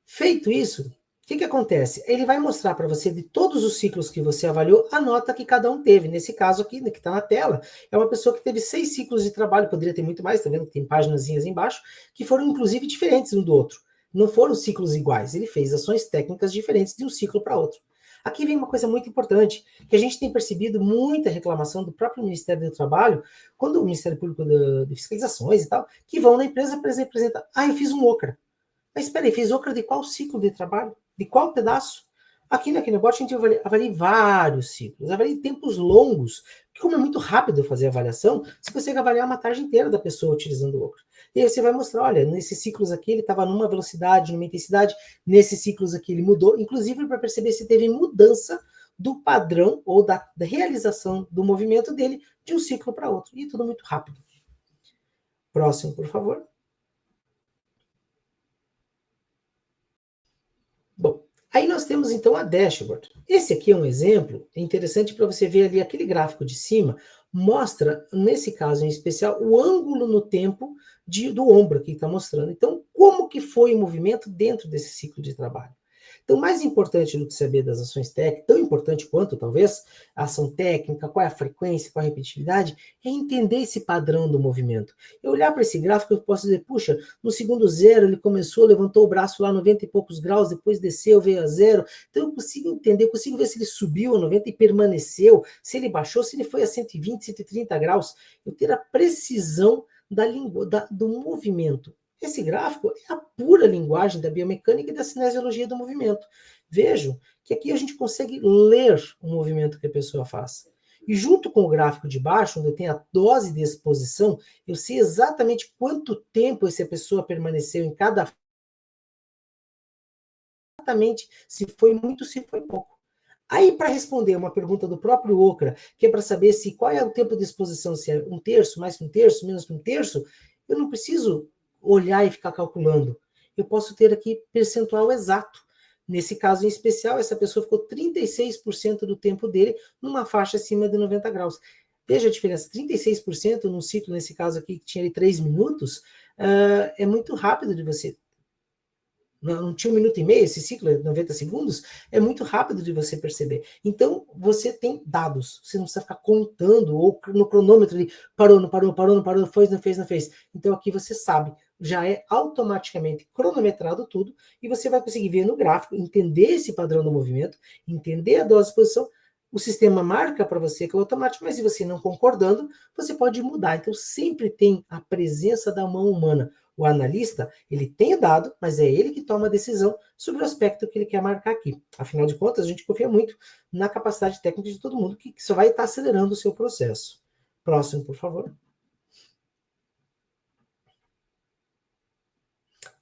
Feito isso, o que acontece? Ele vai mostrar para você de todos os ciclos que você avaliou, a nota que cada um teve. Nesse caso aqui, que está na tela, é uma pessoa que teve 6 ciclos de trabalho, poderia ter muito mais, tá vendo que tem paginazinhas embaixo, que foram inclusive diferentes um do outro. Não foram ciclos iguais, ele fez ações técnicas diferentes de um ciclo para outro. Aqui vem uma coisa muito importante, que a gente tem percebido muita reclamação do próprio Ministério do Trabalho, quando o Ministério Público de Fiscalizações e tal, que vão na empresa apresentar, eu fiz um OCRA. Mas espera aí, fez OCRA de qual ciclo de trabalho? De qual pedaço? Aqui na Kinebot a gente avalia vários ciclos, avalia tempos longos, porque como é muito rápido fazer a avaliação, você consegue avaliar uma tarde inteira da pessoa utilizando o OCRA. E aí você vai mostrar, olha, nesses ciclos aqui ele estava numa velocidade, numa intensidade, nesses ciclos aqui ele mudou, inclusive para perceber se teve mudança do padrão ou da realização do movimento dele de um ciclo para outro. E tudo muito rápido. Próximo, por favor. Bom, aí nós temos então a dashboard. Esse aqui é um exemplo, é interessante para você ver ali aquele gráfico de cima, mostra, nesse caso em especial, o ângulo no tempo do ombro que está mostrando. Então, como que foi o movimento dentro desse ciclo de trabalho? Então, mais importante do que saber das ações técnicas, tão importante quanto, talvez, a ação técnica, qual é a frequência, qual é a repetitividade, é entender esse padrão do movimento. Eu olhar para esse gráfico, eu posso dizer, puxa, no segundo zero ele começou, levantou o braço lá 90 e poucos graus, depois desceu, veio a zero. Então, eu consigo entender, consigo ver se ele subiu a 90 e permaneceu, se ele baixou, se ele foi a 120, 130 graus. Eu ter a precisão do movimento. Esse gráfico é a pura linguagem da biomecânica e da cinesiologia do movimento. Vejam que aqui a gente consegue ler o movimento que a pessoa faz. E junto com o gráfico de baixo, onde eu tenho a dose de exposição, eu sei exatamente quanto tempo essa pessoa permaneceu em cada... Exatamente se foi muito, se foi pouco. Aí, para responder uma pergunta do próprio OCRA, que é para saber se qual é o tempo de exposição, se é um terço, mais que um terço, menos que um terço, eu não preciso olhar e ficar calculando. Eu posso ter aqui percentual exato. Nesse caso em especial, essa pessoa ficou 36% do tempo dele numa faixa acima de 90 graus. Veja a diferença, 36% num ciclo, nesse caso aqui, que tinha ali 3 minutos, é muito rápido de você... Não tinha 1 minuto e meio, esse ciclo é 90 segundos, é muito rápido de você perceber. Então, você tem dados, você não precisa ficar contando, ou no cronômetro ali, parou, não parou, parou, não parou, fez, não fez, não fez. Então, aqui você sabe, já é automaticamente cronometrado tudo, e você vai conseguir ver no gráfico, entender esse padrão do movimento, entender a dose de exposição, o sistema marca para você que é automático, mas se você não concordando, você pode mudar. Então, sempre tem a presença da mão humana. O analista, ele tem o dado, mas é ele que toma a decisão sobre o aspecto que ele quer marcar aqui. Afinal de contas, a gente confia muito na capacidade técnica de todo mundo, que só vai estar acelerando o seu processo. Próximo, por favor.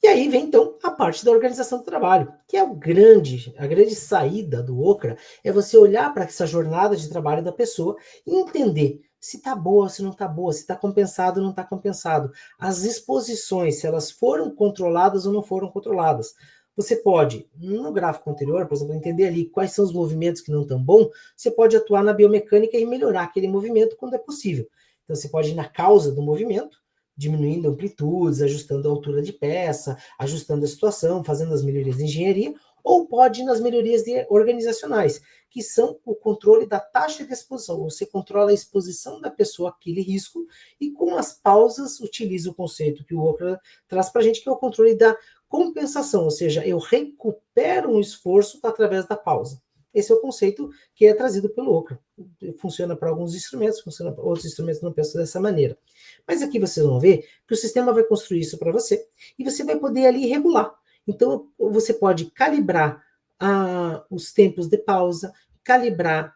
E aí vem, então, a parte da organização do trabalho, que é a grande saída do OCRA, é você olhar para essa jornada de trabalho da pessoa e entender se está boa, se não está boa, se está compensado ou não está compensado. As exposições, se elas foram controladas ou não foram controladas. Você pode, no gráfico anterior, por exemplo, entender ali quais são os movimentos que não estão bons, você pode atuar na biomecânica e melhorar aquele movimento quando é possível. Então, você pode ir na causa do movimento, diminuindo amplitudes, ajustando a altura de peça, ajustando a situação, fazendo as melhorias de engenharia, ou pode ir nas melhorias organizacionais, que são o controle da taxa de exposição. Você controla a exposição da pessoa àquele risco e com as pausas utiliza o conceito que o OCRA traz para a gente, que é o controle da compensação, ou seja, eu recupero um esforço através da pausa. Esse é o conceito que é trazido pelo OCRA. Funciona para alguns instrumentos, funciona para outros instrumentos, não pensam dessa maneira. Mas aqui vocês vão ver que o sistema vai construir isso para você e você vai poder ali regular. Então, você pode calibrar os tempos de pausa, calibrar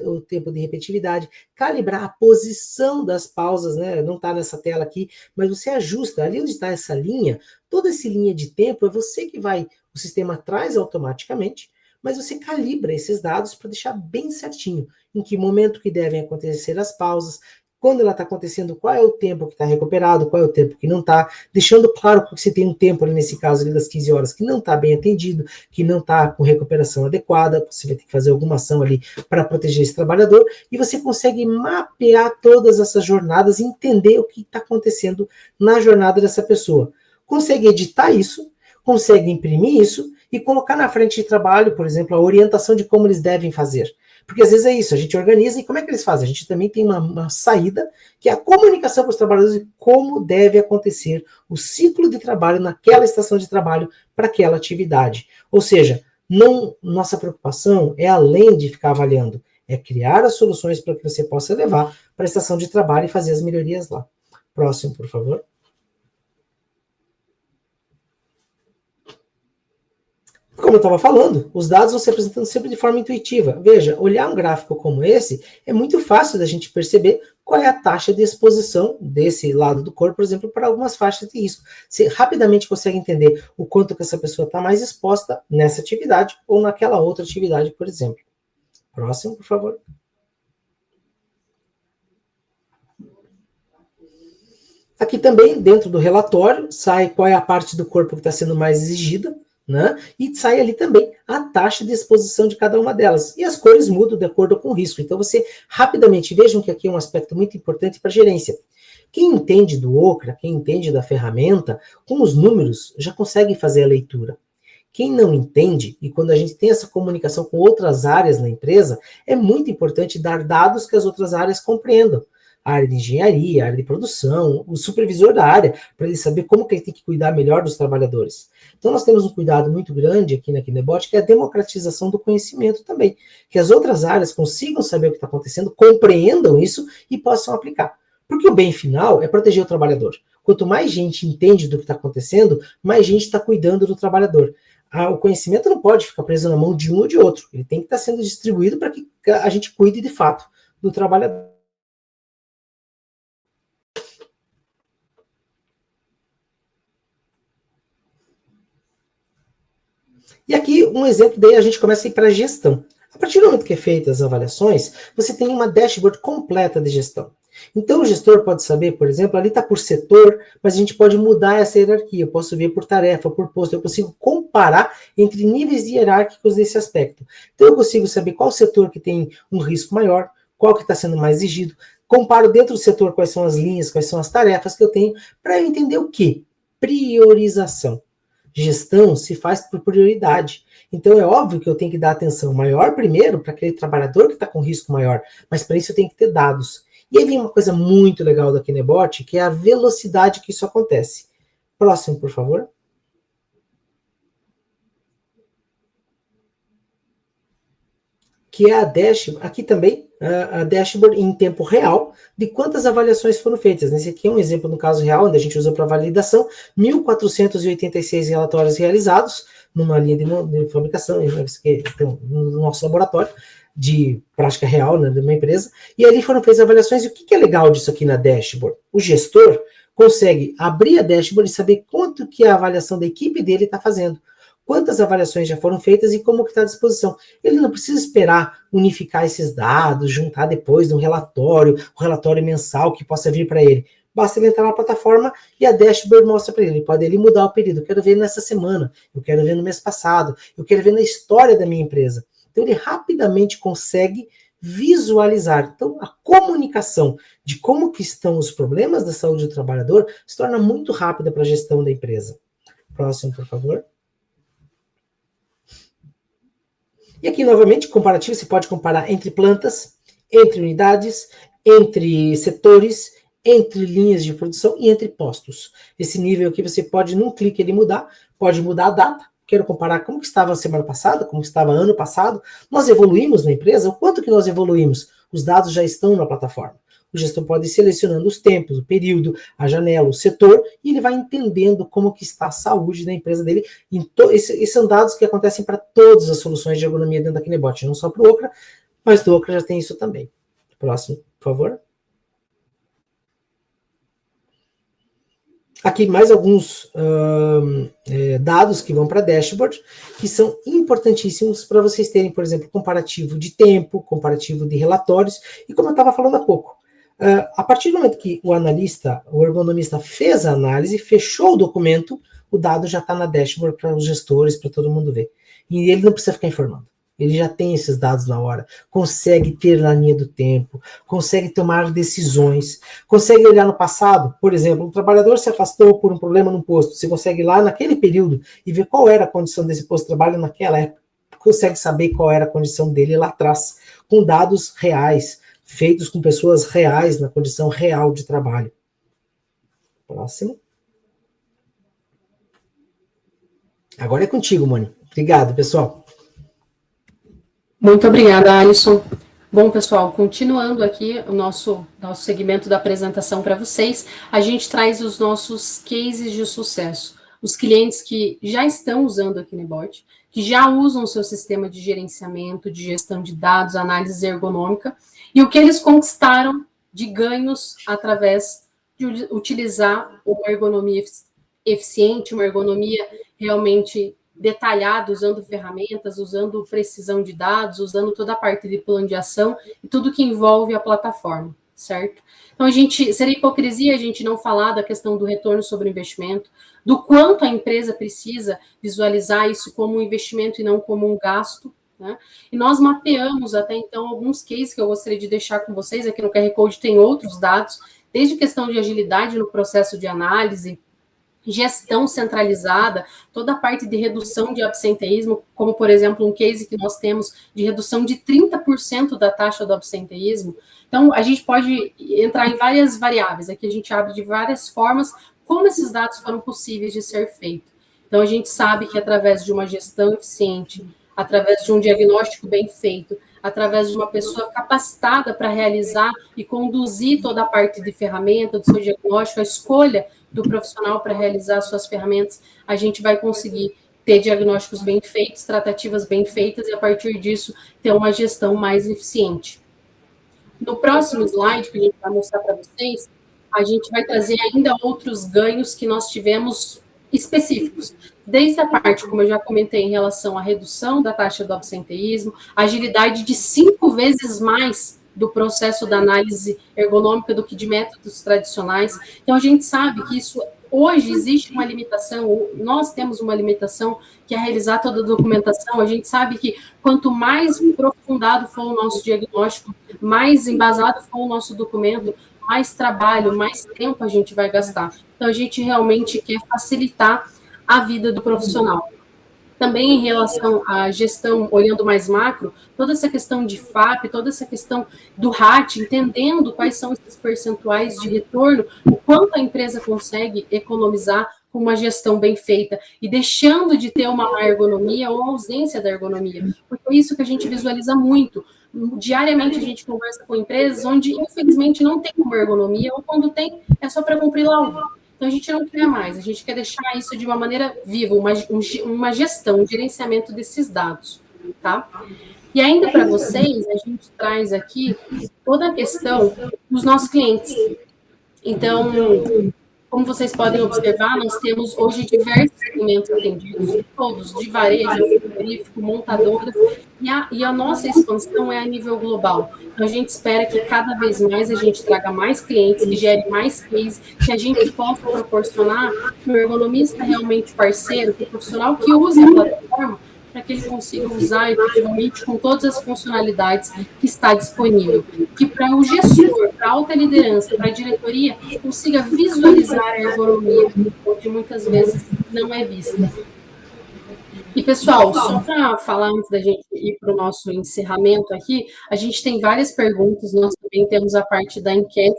o tempo de repetitividade, calibrar a posição das pausas, né? Não está nessa tela aqui, mas você ajusta, ali onde está essa linha, toda essa linha de tempo é você que vai, o sistema traz automaticamente, mas você calibra esses dados para deixar bem certinho em que momento que devem acontecer as pausas, quando ela está acontecendo, qual é o tempo que está recuperado, qual é o tempo que não está, deixando claro que você tem um tempo ali, nesse caso ali das 15 horas, que não está bem atendido, que não está com recuperação adequada, você vai ter que fazer alguma ação ali para proteger esse trabalhador, e você consegue mapear todas essas jornadas e entender o que está acontecendo na jornada dessa pessoa. Consegue editar isso, consegue imprimir isso e colocar na frente de trabalho, por exemplo, a orientação de como eles devem fazer. Porque às vezes é isso, a gente organiza e como é que eles fazem? A gente também tem uma saída, que é a comunicação para os trabalhadores de como deve acontecer o ciclo de trabalho naquela estação de trabalho para aquela atividade. Ou seja, nossa preocupação é além de ficar avaliando, é criar as soluções para que você possa levar para a estação de trabalho e fazer as melhorias lá. Próximo, por favor. Como eu estava falando, os dados vão se apresentando sempre de forma intuitiva. Veja, olhar um gráfico como esse é muito fácil da gente perceber qual é a taxa de exposição desse lado do corpo, por exemplo, para algumas faixas de risco. Você rapidamente consegue entender o quanto que essa pessoa está mais exposta nessa atividade ou naquela outra atividade, por exemplo. Próximo, por favor. Aqui também, dentro do relatório, sai qual é a parte do corpo que está sendo mais exigida, né? E sai ali também a taxa de exposição de cada uma delas. E as cores mudam de acordo com o risco. Então você rapidamente, vejam que aqui é um aspecto muito importante para a gerência. Quem entende do OCRA, quem entende da ferramenta, com os números já consegue fazer a leitura. Quem não entende, e quando a gente tem essa comunicação com outras áreas na empresa, é muito importante dar dados que as outras áreas compreendam. A área de engenharia, a área de produção, o supervisor da área, para ele saber como que ele tem que cuidar melhor dos trabalhadores. Então nós temos um cuidado muito grande aqui na Kinebot, que é a democratização do conhecimento também, que as outras áreas consigam saber o que está acontecendo, compreendam isso e possam aplicar. Porque o bem final é proteger o trabalhador. Quanto mais gente entende do que está acontecendo, mais gente está cuidando do trabalhador. O conhecimento não pode ficar preso na mão de um ou de outro. Ele tem que estar sendo distribuído para que a gente cuide de fato do trabalhador. E aqui um exemplo, daí a gente começa a ir para a gestão. A partir do momento que é feitas as avaliações, você tem uma dashboard completa de gestão. Então o gestor pode saber, por exemplo, ali está por setor, mas a gente pode mudar essa hierarquia. Eu posso ver por tarefa, por posto, eu consigo comparar entre níveis hierárquicos desse aspecto. Então eu consigo saber qual setor que tem um risco maior, qual que está sendo mais exigido, comparo dentro do setor quais são as linhas, quais são as tarefas que eu tenho, para eu entender o quê? Priorização. Gestão se faz por prioridade. Então é óbvio que eu tenho que dar atenção maior primeiro para aquele trabalhador que está com risco maior, mas para isso eu tenho que ter dados. E aí vem uma coisa muito legal da Kinebot, que é a velocidade que isso acontece. Próximo, por favor. Que é a dashboard, aqui também, a dashboard em tempo real, de quantas avaliações foram feitas. Esse aqui é um exemplo no caso real, onde a gente usou para validação, 1.486 relatórios realizados, numa linha de fabricação, no nosso laboratório, de prática real, né, de uma empresa, e ali foram feitas avaliações, e o que é legal disso aqui na dashboard? O gestor consegue abrir a dashboard e saber quanto que a avaliação da equipe dele está fazendo, quantas avaliações já foram feitas e como que está à disposição. Ele não precisa esperar unificar esses dados, juntar depois um relatório mensal que possa vir para ele. Basta ele entrar na plataforma e a dashboard mostra para ele. Ele pode mudar o período. Eu quero ver nessa semana, eu quero ver no mês passado, eu quero ver na história da minha empresa. Então ele rapidamente consegue visualizar. Então a comunicação de como que estão os problemas da saúde do trabalhador se torna muito rápida para a gestão da empresa. Próximo, por favor. E aqui, novamente, comparativo, você pode comparar entre plantas, entre unidades, entre setores, entre linhas de produção e entre postos. Esse nível aqui você pode, num clique, ele mudar, pode mudar a data. Quero comparar como que estava a semana passada, como estava ano passado. Nós evoluímos na empresa, o quanto que nós evoluímos? Os dados já estão na plataforma. o gestor pode ir selecionando os tempos, o período, a janela, o setor, e ele vai entendendo como que está a saúde da empresa dele. Esses são dados que acontecem para todas as soluções de ergonomia dentro da KineBot, não só para o Okra, mas do Okra já tem isso também. Próximo, por favor. Aqui mais alguns dados que vão para a dashboard, que são importantíssimos para vocês terem, por exemplo, comparativo de tempo, comparativo de relatórios, e como eu estava falando há pouco, a partir do momento que o analista, o ergonomista fez a análise, fechou o documento, o dado já está na dashboard para os gestores, para todo mundo ver. E ele não precisa ficar informando. Ele já tem esses dados na hora, consegue ter na linha do tempo, consegue tomar decisões, consegue olhar no passado. Por exemplo, um trabalhador se afastou por um problema no posto, você consegue ir lá naquele período e ver qual era a condição desse posto de trabalho naquela época, consegue saber qual era a condição dele lá atrás, com dados reais, feitos com pessoas reais, na condição real de trabalho. Próximo. Agora é contigo, Mônica. Obrigado, pessoal. Muito obrigada, Alisson. Bom, pessoal, continuando aqui o nosso segmento da apresentação para vocês, a gente traz os nossos cases de sucesso. Os clientes que já estão usando a KineBot, que já usam o seu sistema de gerenciamento, de gestão de dados, análise ergonômica, e o que eles conquistaram de ganhos através de utilizar uma ergonomia eficiente, uma ergonomia realmente detalhado, usando ferramentas, usando precisão de dados, usando toda a parte de plano de ação e tudo que envolve a plataforma, certo? Então, seria hipocrisia a gente não falar da questão do retorno sobre o investimento, do quanto a empresa precisa visualizar isso como um investimento e não como um gasto, né? E nós mapeamos até então alguns cases que eu gostaria de deixar com vocês, aqui no QR Code tem outros dados, desde questão de agilidade no processo de análise, gestão centralizada, toda a parte de redução de absenteísmo, como, por exemplo, um case que nós temos de redução de 30% da taxa do absenteísmo. Então, a gente pode entrar em várias variáveis, aqui a gente abre de várias formas como esses dados foram possíveis de ser feitos. Então, a gente sabe que através de uma gestão eficiente, através de um diagnóstico bem feito, através de uma pessoa capacitada para realizar e conduzir toda a parte de ferramenta, do seu diagnóstico, a escolha do profissional para realizar suas ferramentas, a gente vai conseguir ter diagnósticos bem feitos, tratativas bem feitas, e a partir disso ter uma gestão mais eficiente. No próximo slide, que a gente vai mostrar para vocês, a gente vai trazer ainda outros ganhos que nós tivemos específicos, desde a parte, como eu já comentei, em relação à redução da taxa do absenteísmo, agilidade de 5 vezes mais do processo da análise ergonômica do que de métodos tradicionais. Então, a gente sabe que isso, hoje, existe uma limitação, nós temos uma limitação, que é realizar toda a documentação. A gente sabe que quanto mais aprofundado for o nosso diagnóstico, mais embasado for o nosso documento, mais trabalho, mais tempo a gente vai gastar. Então, a gente realmente quer facilitar a vida do profissional. Também em relação à gestão, olhando mais macro, toda essa questão de FAP, toda essa questão do RAT, entendendo quais são esses percentuais de retorno, o quanto a empresa consegue economizar com uma gestão bem feita e deixando de ter uma má ergonomia ou ausência da ergonomia. Porque é isso que a gente visualiza muito. Diariamente a gente conversa com empresas onde, infelizmente, não tem uma ergonomia, ou quando tem, é só para cumprir laudo. Então, a gente não quer mais, a gente quer deixar isso de uma maneira viva, uma gestão, um gerenciamento desses dados, tá? E ainda para vocês, a gente traz aqui toda a questão dos nossos clientes. Então, como vocês podem observar, nós temos hoje diversos segmentos atendidos, todos de varejo, frigorífico, montadoras, e a nossa expansão é a nível global. Então, a gente espera que cada vez mais a gente traga mais clientes, que gere mais cases, que a gente possa proporcionar um ergonomista realmente parceiro, que o profissional que use a plataforma, para que ele consiga usar efetivamente com todas as funcionalidades que está disponível. Que para o gestor, para a alta liderança, para a diretoria, consiga visualizar a ergonomia, que muitas vezes não é vista. E, pessoal, só para falar antes da gente ir para o nosso encerramento aqui, a gente tem várias perguntas, nós também temos a parte da enquete,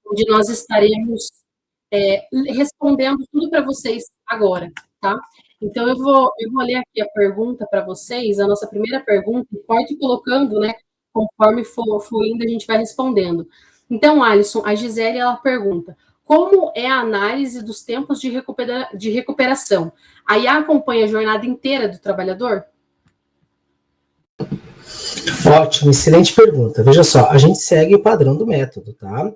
onde nós estaremos respondendo tudo para vocês agora, tá? Então, eu vou ler aqui a pergunta para vocês, a nossa primeira pergunta, pode ir colocando, né, conforme for indo, a gente vai respondendo. Então, Alisson, a Gisele, ela pergunta, como é a análise dos tempos de recuperação? A IA acompanha a jornada inteira do trabalhador? Ótimo, excelente pergunta. Veja só, a gente segue o padrão do método, tá?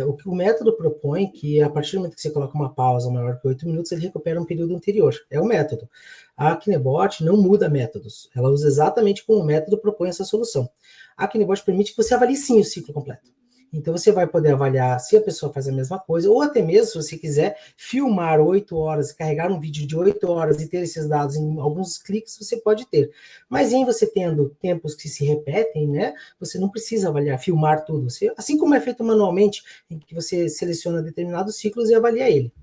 O que o método propõe é que a partir do momento que você coloca uma pausa maior que 8 minutos, ele recupera um período anterior. É o método. A Kinebot não muda métodos. Ela usa exatamente como o método propõe essa solução. A Kinebot permite que você avalie sim o ciclo completo. Então você vai poder avaliar se a pessoa faz a mesma coisa, ou até mesmo, se você quiser, filmar 8 horas, carregar um vídeo de 8 horas e ter esses dados em alguns cliques, você pode ter. Mas em você tendo tempos que se repetem, né, você não precisa avaliar, filmar tudo. Você, assim como é feito manualmente, em que você seleciona determinados ciclos e avalia ele.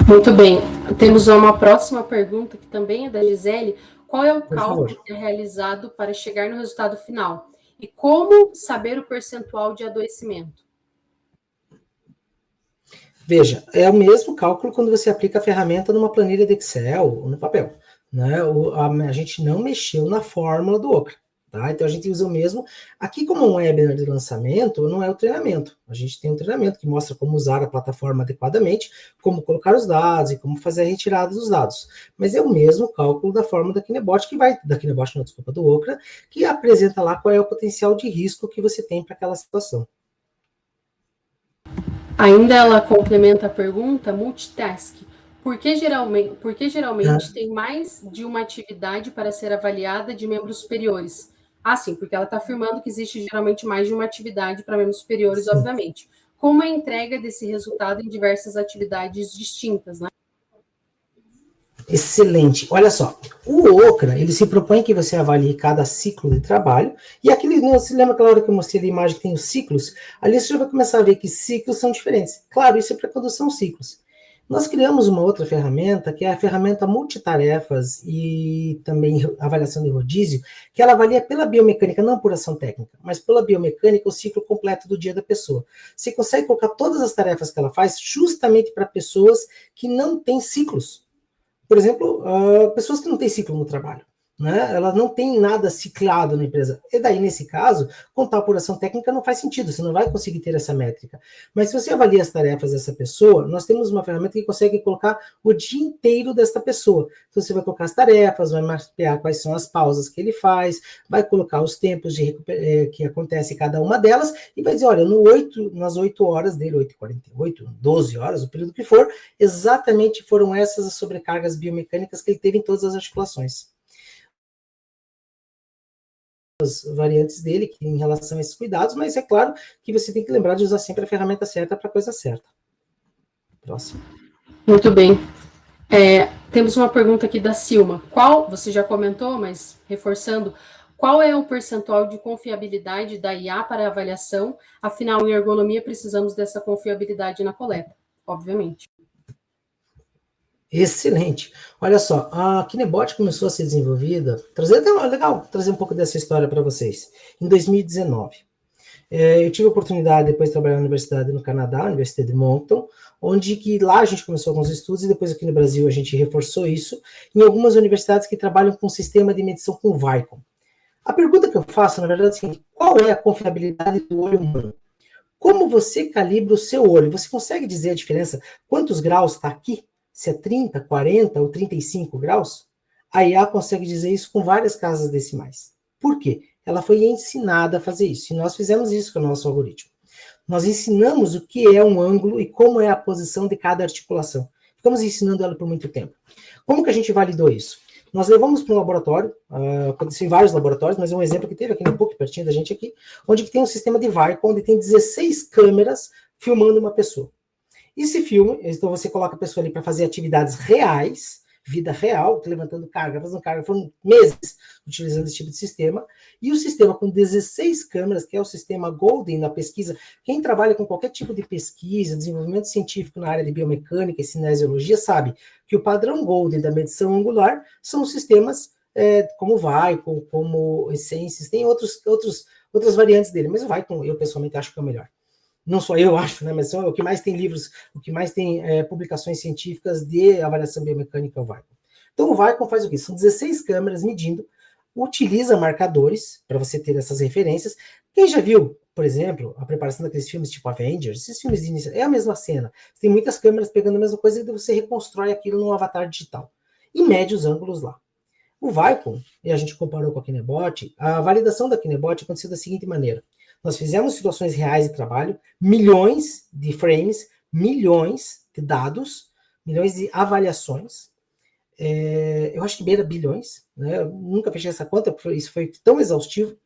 Muito bem. Temos uma próxima pergunta, que também é da Gisele. Qual é o cálculo que é realizado para chegar no resultado final? E como saber o percentual de adoecimento? Veja, é o mesmo cálculo quando você aplica a ferramenta numa planilha de Excel ou no papel. Né? A gente não mexeu na fórmula do Ocra. Tá? Então a gente usa o mesmo. Aqui, como um webinar de lançamento, não é o treinamento. A gente tem um treinamento que mostra como usar a plataforma adequadamente, como colocar os dados e como fazer a retirada dos dados. Mas é o mesmo cálculo da fórmula da Kinebot, do Ocra, que apresenta lá qual é o potencial de risco que você tem para aquela situação. Ainda ela complementa a pergunta, multitask. Por que geralmente tem mais de uma atividade para ser avaliada de membros superiores? Ah, sim, porque ela está afirmando que existe geralmente mais de uma atividade para membros superiores, sim, obviamente. Como a entrega desse resultado em diversas atividades distintas, né? Excelente. Olha só, o Ocra, ele se propõe que você avalie cada ciclo de trabalho, e aquele, você lembra aquela hora que eu mostrei a imagem que tem os ciclos? Ali você já vai começar a ver que ciclos são diferentes. Claro, isso é para quando são ciclos. Nós criamos uma outra ferramenta, que é a ferramenta multitarefas e também avaliação de rodízio, que ela avalia pela biomecânica, não por ação técnica, mas pela biomecânica, o ciclo completo do dia da pessoa. Você consegue colocar todas as tarefas que ela faz justamente para pessoas que não têm ciclos. Por exemplo, pessoas que não têm ciclo no trabalho, né? Elas não têm nada ciclado na empresa. E daí, nesse caso, contar por ação técnica não faz sentido, você não vai conseguir ter essa métrica. Mas se você avalia as tarefas dessa pessoa, nós temos uma ferramenta que consegue colocar o dia inteiro dessa pessoa. Então, você vai colocar as tarefas, vai mapear quais são as pausas que ele faz, vai colocar os tempos que acontece cada uma delas, e vai dizer, olha, nas 8 horas dele, 8h48, 12 horas, o período que for, exatamente foram essas as sobrecargas biomecânicas que ele teve em todas as articulações. As variantes dele em relação a esses cuidados, mas é claro que você tem que lembrar de usar sempre a ferramenta certa para a coisa certa. Próximo. Muito bem. Temos uma pergunta aqui da Silma. Você já comentou, mas reforçando, qual é o percentual de confiabilidade da IA para avaliação? Afinal, em ergonomia, precisamos dessa confiabilidade na coleta, obviamente. Excelente. Olha só, a Kinebot começou a ser desenvolvida, legal trazer um pouco dessa história para vocês, em 2019. Eu tive a oportunidade depois de trabalhar na universidade no Canadá, Universidade de Moncton, onde que lá a gente começou alguns estudos e depois aqui no Brasil a gente reforçou isso em algumas universidades que trabalham com sistema de medição com Vicon. A pergunta que eu faço, na verdade, é assim, qual é a confiabilidade do olho humano? Como você calibra o seu olho? Você consegue dizer a diferença? Quantos graus está aqui? Se é 30, 40 ou 35 graus? A IA consegue dizer isso com várias casas decimais. Por quê? Ela foi ensinada a fazer isso. E nós fizemos isso com o nosso algoritmo. Nós ensinamos o que é um ângulo e como é a posição de cada articulação. Ficamos ensinando ela por muito tempo. Como que a gente validou isso? Nós levamos para um laboratório, aconteceu em vários laboratórios, mas é um exemplo que teve aqui no PUC, pertinho da gente aqui, onde tem um sistema de Vicon, onde tem 16 câmeras filmando uma pessoa. Esse filme, então você coloca a pessoa ali para fazer atividades reais, vida real, levantando carga, fazendo carga, foram meses utilizando esse tipo de sistema, e o sistema com 16 câmeras, que é o sistema Golden na pesquisa, quem trabalha com qualquer tipo de pesquisa, desenvolvimento científico na área de biomecânica e cinesiologia, sabe que o padrão Golden da medição angular são os sistemas como o Vicon, como o Essence, tem outras variantes dele, mas o Vicon eu pessoalmente acho que é o melhor. Não só eu acho, né, mas o que mais tem livros, o que mais tem publicações científicas de avaliação biomecânica é o Vicon. Então o Vicon faz o quê? São 16 câmeras medindo utiliza marcadores para você ter essas referências. Quem já viu, por exemplo, a preparação daqueles filmes tipo Avengers, esses filmes de início, é a mesma cena. Tem muitas câmeras pegando a mesma coisa e você reconstrói aquilo num avatar digital. E mede os ângulos lá. O Vicon, e a gente comparou com a Kinebot, a validação da Kinebot aconteceu da seguinte maneira. Nós fizemos situações reais de trabalho, milhões de frames, milhões de dados, milhões de avaliações, eu acho que beira bilhões, né? Eu nunca fechei essa conta, porque isso foi tão exaustivo.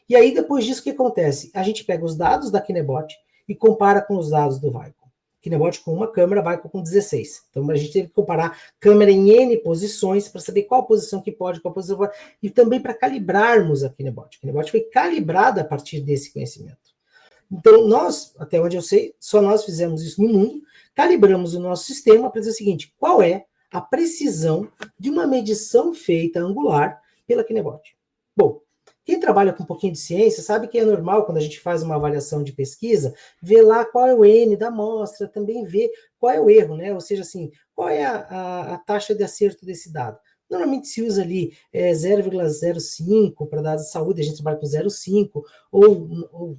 E aí, depois disso, o que acontece? A gente pega os dados da Kinebot e compara com os dados do Vicon. Kinebot com uma câmera, Vicon com 16. Então, a gente teve que comparar câmera em N posições para saber qual posição que pode, qual posição pode, e também para calibrarmos a Kinebot. A Kinebot foi calibrada a partir desse conhecimento. Então, nós, até onde eu sei, só nós fizemos isso no mundo, calibramos o nosso sistema para dizer o seguinte, qual é a precisão de uma medição feita angular pela Kinebot. Bom, quem trabalha com um pouquinho de ciência sabe que é normal, quando a gente faz uma avaliação de pesquisa, ver lá qual é o N da amostra, também ver qual é o erro, né? Ou seja, assim, qual é a taxa de acerto desse dado. Normalmente se usa ali 0,05 para dados de saúde, a gente trabalha com 0,5, ou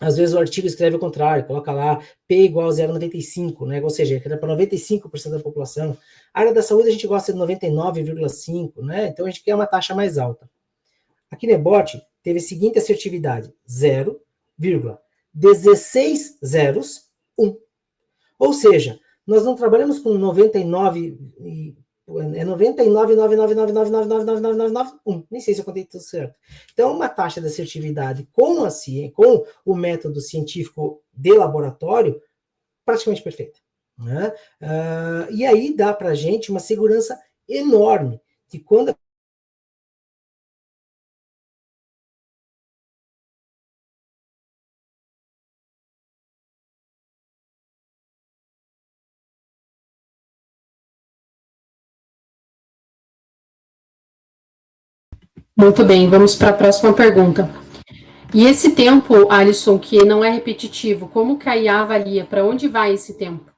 às vezes o artigo escreve o contrário, coloca lá P igual a 0,95, né? Ou seja, que é para 95% da população. A área da saúde a gente gosta de 99,5, né? Então a gente quer uma taxa mais alta. A Kinebot teve a seguinte assertividade, 0,16 zeros, 1. Ou seja, nós não trabalhamos com 99, é 99,99999999999, nem sei se eu contei tudo certo. Então, uma taxa de assertividade com o método científico de laboratório praticamente perfeita. Né? E aí dá para a gente uma segurança enorme de quando Muito bem, vamos para a próxima pergunta. E esse tempo, Alisson, que não é repetitivo, como que a IA avalia? Para onde vai esse tempo?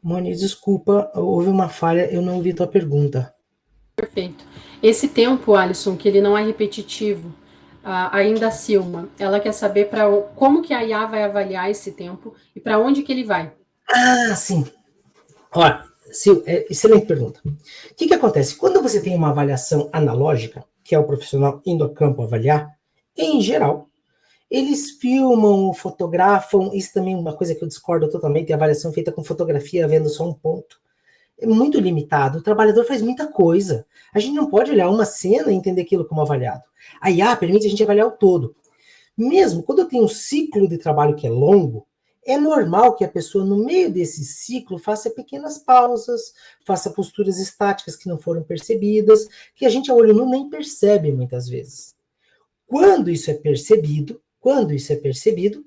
Moni, desculpa, houve uma falha, eu não ouvi tua pergunta. Perfeito. Esse tempo, Alisson, que ele não é repetitivo, ainda a Silma, ela quer saber como que a IA vai avaliar esse tempo e para onde que ele vai. Ah, sim. Olha, Sil, excelente pergunta. O que acontece? Quando você tem uma avaliação analógica, que é o profissional indo a campo avaliar, em geral, eles filmam, fotografam, isso também é uma coisa que eu discordo totalmente, a avaliação feita com fotografia, vendo só um ponto. É muito limitado, o trabalhador faz muita coisa. A gente não pode olhar uma cena e entender aquilo como avaliado. A IA permite a gente avaliar o todo. Mesmo quando eu tenho um ciclo de trabalho que é longo, é normal que a pessoa, no meio desse ciclo, faça pequenas pausas, faça posturas estáticas que não foram percebidas, que a gente a olho nu nem percebe muitas vezes. Quando isso é percebido,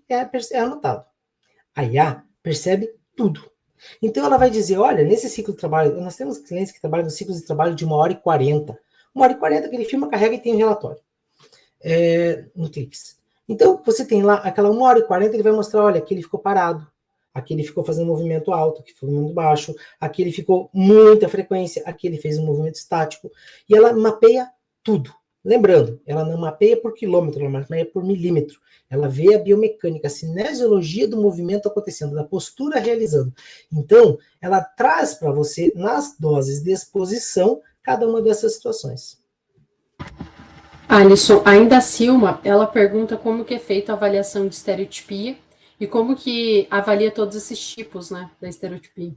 é anotado. A IA percebe tudo. Então ela vai dizer, olha, nesse ciclo de trabalho, nós temos clientes que trabalham no ciclo de trabalho de 1h40. 1h40 que ele filma, carrega e tem um relatório no Clips. Então você tem lá aquela 1h40, ele vai mostrar, olha, aqui ele ficou parado, aqui ele ficou fazendo um movimento alto, aqui foi um movimento baixo, aqui ele ficou muita frequência, aqui ele fez um movimento estático, e ela mapeia tudo. Lembrando, ela não mapeia por quilômetro, ela mapeia por milímetro. Ela vê a biomecânica, a cinesiologia do movimento acontecendo, da postura realizando. Então, ela traz para você, nas doses de exposição, cada uma dessas situações. Alisson, ainda a Silma, ela pergunta como que é feita a avaliação de estereotipia e como que avalia todos esses tipos, né, da estereotipia.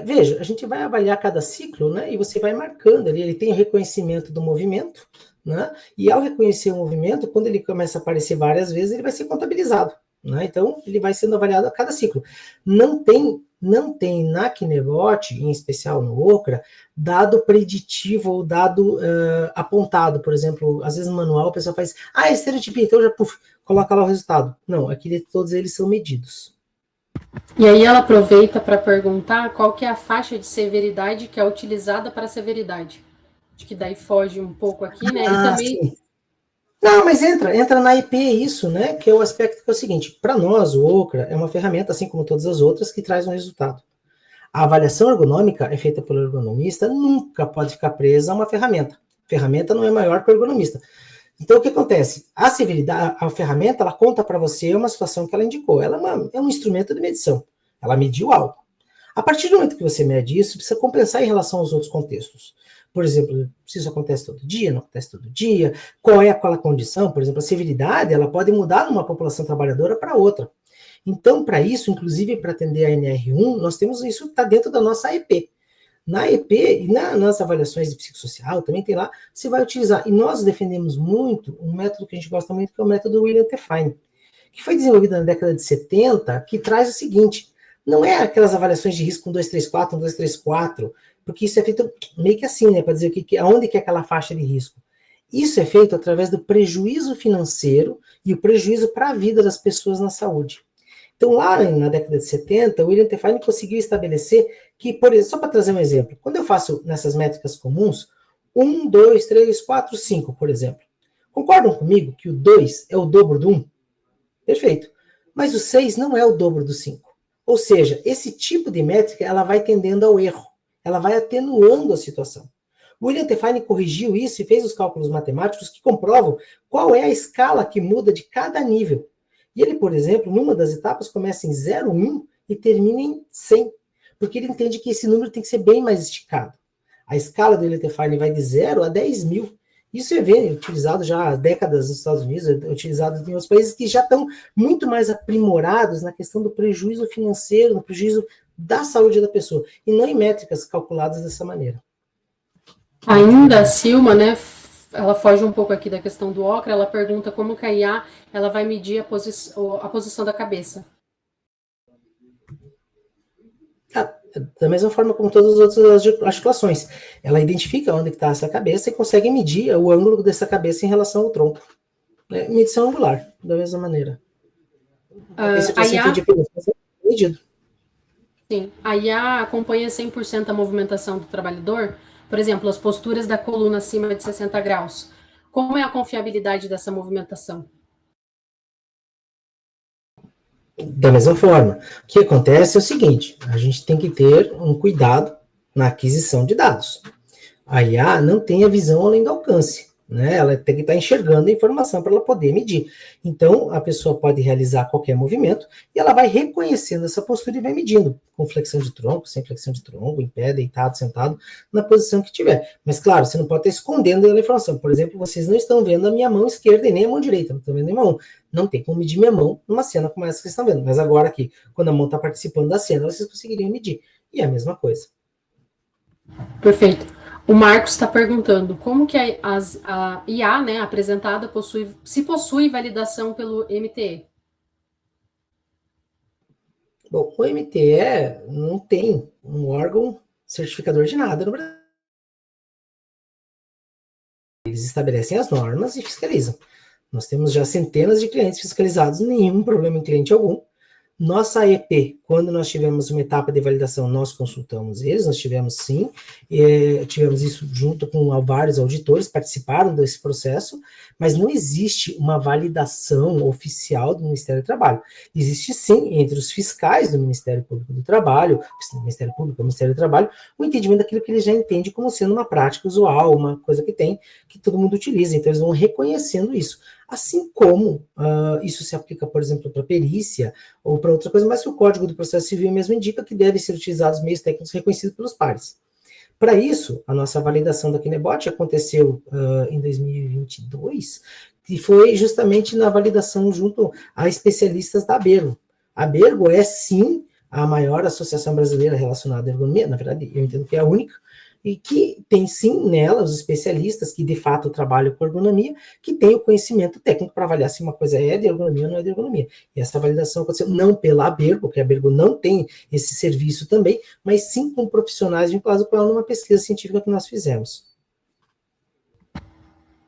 Veja, a gente vai avaliar cada ciclo, né? E você vai marcando ali, ele tem o reconhecimento do movimento, né? E ao reconhecer o movimento, quando ele começa a aparecer várias vezes, ele vai ser contabilizado, né? Então, ele vai sendo avaliado a cada ciclo. Não tem na Kinebot, em especial no Okra, dado preditivo ou dado apontado, por exemplo, às vezes no manual o pessoal faz, estereotipia, então já coloca lá o resultado. Não, aqui todos eles são medidos. E aí ela aproveita para perguntar qual que é a faixa de severidade que é utilizada para a severidade. Acho que daí foge um pouco aqui, né? E também... Sim. Não, mas entra na IP isso, né? Que é o aspecto que é o seguinte, para nós o Okra é uma ferramenta, assim como todas as outras, que traz um resultado. A avaliação ergonômica é feita pelo ergonomista, nunca pode ficar presa a uma ferramenta. A ferramenta não é maior que o ergonomista. Então, o que acontece? A severidade, a ferramenta, ela conta para você uma situação que ela indicou. Ela é um instrumento de medição. Ela mediu algo. A partir do momento que você mede isso, precisa compensar em relação aos outros contextos. Por exemplo, se isso acontece todo dia, não acontece todo dia, qual é aquela condição? Por exemplo, a severidade, ela pode mudar de uma população trabalhadora para outra. Então, para isso, inclusive para atender a NR1, nós temos isso que está dentro da nossa AEP. Na AEP e nas avaliações de psicossocial, também tem lá, você vai utilizar. E nós defendemos muito um método que a gente gosta muito, que é o método William T. Fine, que foi desenvolvido na década de 70, que traz o seguinte: não é aquelas avaliações de risco 1, 2, 3, 4, 1, 2, 3, 4, porque isso é feito meio que assim, né, para dizer aonde que é aquela faixa de risco. Isso é feito através do prejuízo financeiro e o prejuízo para a vida das pessoas na saúde. Então, lá na década de 70, o William T. Fine conseguiu estabelecer que, por exemplo, só para trazer um exemplo, quando eu faço nessas métricas comuns, 1, 2, 3, 4, 5, por exemplo. Concordam comigo que o 2 é o dobro do 1? Perfeito. Mas o 6 não é o dobro do 5. Ou seja, esse tipo de métrica, ela vai tendendo ao erro. Ela vai atenuando a situação. O William T. Fine corrigiu isso e fez os cálculos matemáticos que comprovam qual é a escala que muda de cada nível. E ele, por exemplo, numa das etapas começa em 0,1 e termina em 100, porque ele entende que esse número tem que ser bem mais esticado. A escala do William T. Fine vai de 0 a 10 mil. Isso é utilizado já há décadas nos Estados Unidos, é utilizado em outros países que já estão muito mais aprimorados na questão do prejuízo financeiro, no prejuízo da saúde da pessoa, e não em métricas calculadas dessa maneira. Ainda a Silma, né, ela foge um pouco aqui da questão do ocra, ela pergunta como que a IA ela vai medir a posição da cabeça. Da mesma forma como todas as outras articulações. Ela identifica onde está essa cabeça e consegue medir o ângulo dessa cabeça em relação ao tronco. Medição angular, da mesma maneira. A IA, medido. Sim, a IA acompanha 100% a movimentação do trabalhador, por exemplo, as posturas da coluna acima de 60 graus. Como é a confiabilidade dessa movimentação? Da mesma forma, o que acontece é o seguinte: a gente tem que ter um cuidado na aquisição de dados. A IA não tem a visão além do alcance, né? Ela tem que estar enxergando a informação para ela poder medir. Então, a pessoa pode realizar qualquer movimento e ela vai reconhecendo essa postura e vai medindo, com flexão de tronco, sem flexão de tronco, em pé, deitado, sentado, na posição que tiver. Mas, claro, você não pode estar escondendo a informação. Por exemplo, vocês não estão vendo a minha mão esquerda e nem a mão direita, não estão vendo nenhuma mão. Não tem como medir minha mão numa cena como essa que vocês estão vendo. Mas agora aqui, quando a mão está participando da cena, vocês conseguiriam medir. E é a mesma coisa. Perfeito. O Marcos está perguntando como que a IA, né, apresentada se possui validação pelo MTE. Bom, o MTE não tem um órgão certificador de nada no Brasil. Eles estabelecem as normas e fiscalizam. Nós temos já centenas de clientes fiscalizados, nenhum problema em cliente algum. Nossa AEP, quando nós tivemos uma etapa de validação, nós consultamos eles, nós tivemos sim, tivemos isso junto com vários auditores, participaram desse processo, mas não existe uma validação oficial do Ministério do Trabalho. Existe sim, entre os fiscais do Ministério Público do Trabalho, Ministério Público, Ministério do Trabalho, o entendimento daquilo que eles já entendem como sendo uma prática usual, uma coisa que todo mundo utiliza, então eles vão reconhecendo isso. Assim como isso se aplica, por exemplo, para perícia ou para outra coisa, mas que o Código do Processo Civil mesmo indica que devem ser utilizados meios técnicos reconhecidos pelos pares. Para isso, a nossa validação da Kinebot aconteceu em 2022, e foi justamente na validação junto a especialistas da Abergo. A Abergo é, sim, a maior associação brasileira relacionada à ergonomia, na verdade, eu entendo que é a única, e que tem sim nela os especialistas que de fato trabalham com ergonomia, que têm o conhecimento técnico para avaliar se uma coisa é de ergonomia ou não é de ergonomia. E essa validação aconteceu não pela Abergo, porque a Abergo não tem esse serviço também, mas sim com profissionais vinculados com ela numa pesquisa científica que nós fizemos.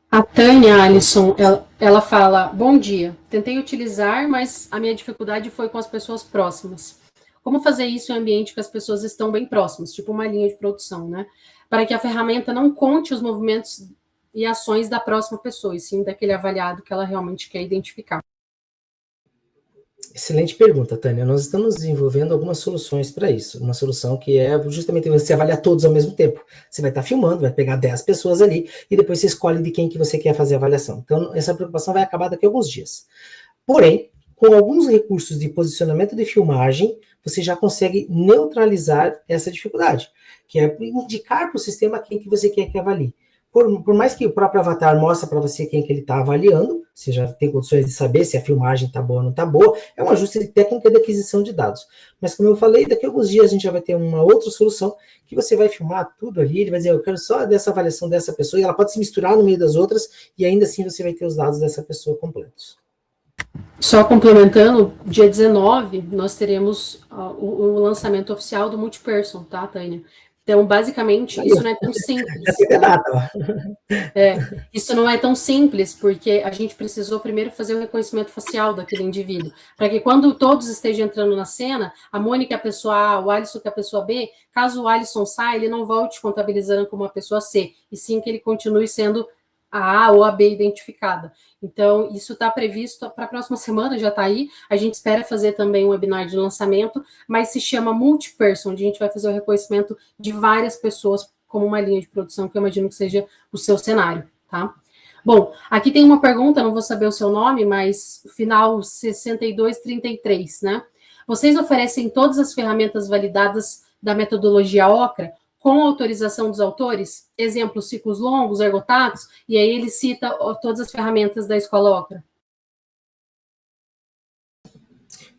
A Tânia Alisson, ela fala: bom dia, tentei utilizar, mas a minha dificuldade foi com as pessoas próximas. Como fazer isso em ambiente que as pessoas estão bem próximas, tipo uma linha de produção, né? Para que a ferramenta não conte os movimentos e ações da próxima pessoa, e sim daquele avaliado que ela realmente quer identificar. Excelente pergunta, Tânia. Nós estamos desenvolvendo algumas soluções para isso. Uma solução que é justamente você avaliar todos ao mesmo tempo. Você vai estar filmando, vai pegar 10 pessoas ali e depois você escolhe de quem que você quer fazer a avaliação. Então, essa preocupação vai acabar daqui a alguns dias. Porém, com alguns recursos de posicionamento de filmagem, você já consegue neutralizar essa dificuldade, que é indicar para o sistema quem que você quer que avalie. Por mais que o próprio avatar mostre para você quem que ele está avaliando, você já tem condições de saber se a filmagem está boa ou não está boa, é um ajuste de técnica de aquisição de dados. Mas como eu falei, daqui a alguns dias a gente já vai ter uma outra solução, que você vai filmar tudo ali, ele vai dizer, eu quero só dessa avaliação dessa pessoa, e ela pode se misturar no meio das outras, e ainda assim você vai ter os dados dessa pessoa completos. Só complementando, dia 19, nós teremos o lançamento oficial do Multiperson, tá, Tânia? Então, basicamente, isso não é tão simples. Já teve a data, Isso não é tão simples, porque a gente precisou primeiro fazer o reconhecimento facial daquele indivíduo, para que quando todos estejam entrando na cena, a Mônica é a pessoa A, o Alisson que é a pessoa B, caso o Alisson saia, ele não volte contabilizando como a pessoa C, e sim que ele continue sendo a ou a B identificada. Então, isso está previsto para a próxima semana, já está aí. A gente espera fazer também um webinar de lançamento, mas se chama Multiperson, onde a gente vai fazer o reconhecimento de várias pessoas como uma linha de produção, que eu imagino que seja o seu cenário, tá? Bom, aqui tem uma pergunta, não vou saber o seu nome, mas final 6233, né? Vocês oferecem todas as ferramentas validadas da metodologia OCRA com autorização dos autores? Exemplo, ciclos longos, ergotatos, e aí ele cita todas as ferramentas da escola OCRA.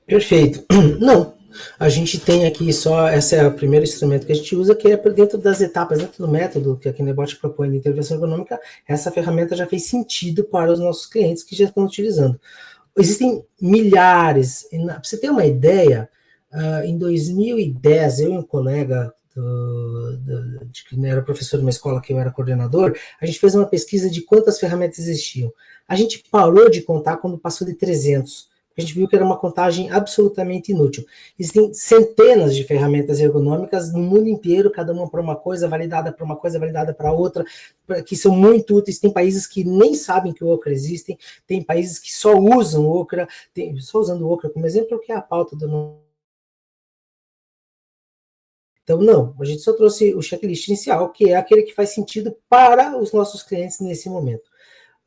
Perfeito. Não, a gente tem aqui só, esse é o primeiro instrumento que a gente usa, que é dentro das etapas, dentro do método que a Kinebot propõe de intervenção ergonômica, essa ferramenta já fez sentido para os nossos clientes que já estão utilizando. Existem milhares, para você ter uma ideia, em 2010, eu e um colega que era professor de uma escola que eu era coordenador, a gente fez uma pesquisa de quantas ferramentas existiam. A gente parou de contar quando passou de 300. A gente viu que era uma contagem absolutamente inútil. Existem centenas de ferramentas ergonômicas no mundo inteiro, cada uma para uma coisa, validada para uma coisa, validada para outra, que são muito úteis. Tem países que nem sabem que o OCRA existe, tem países que só usam o OCRA, só usando o OCRA como exemplo, que é a pauta do... Então, não, a gente só trouxe o checklist inicial, que é aquele que faz sentido para os nossos clientes nesse momento.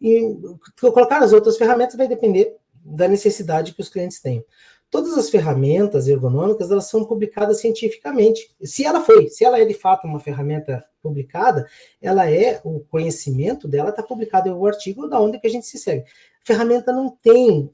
E colocar as outras ferramentas vai depender da necessidade que os clientes têm. Todas as ferramentas ergonômicas, elas são publicadas cientificamente. Se ela é de fato uma ferramenta publicada, o conhecimento dela está publicado em algum artigo da onde que a gente se segue. A ferramenta não tem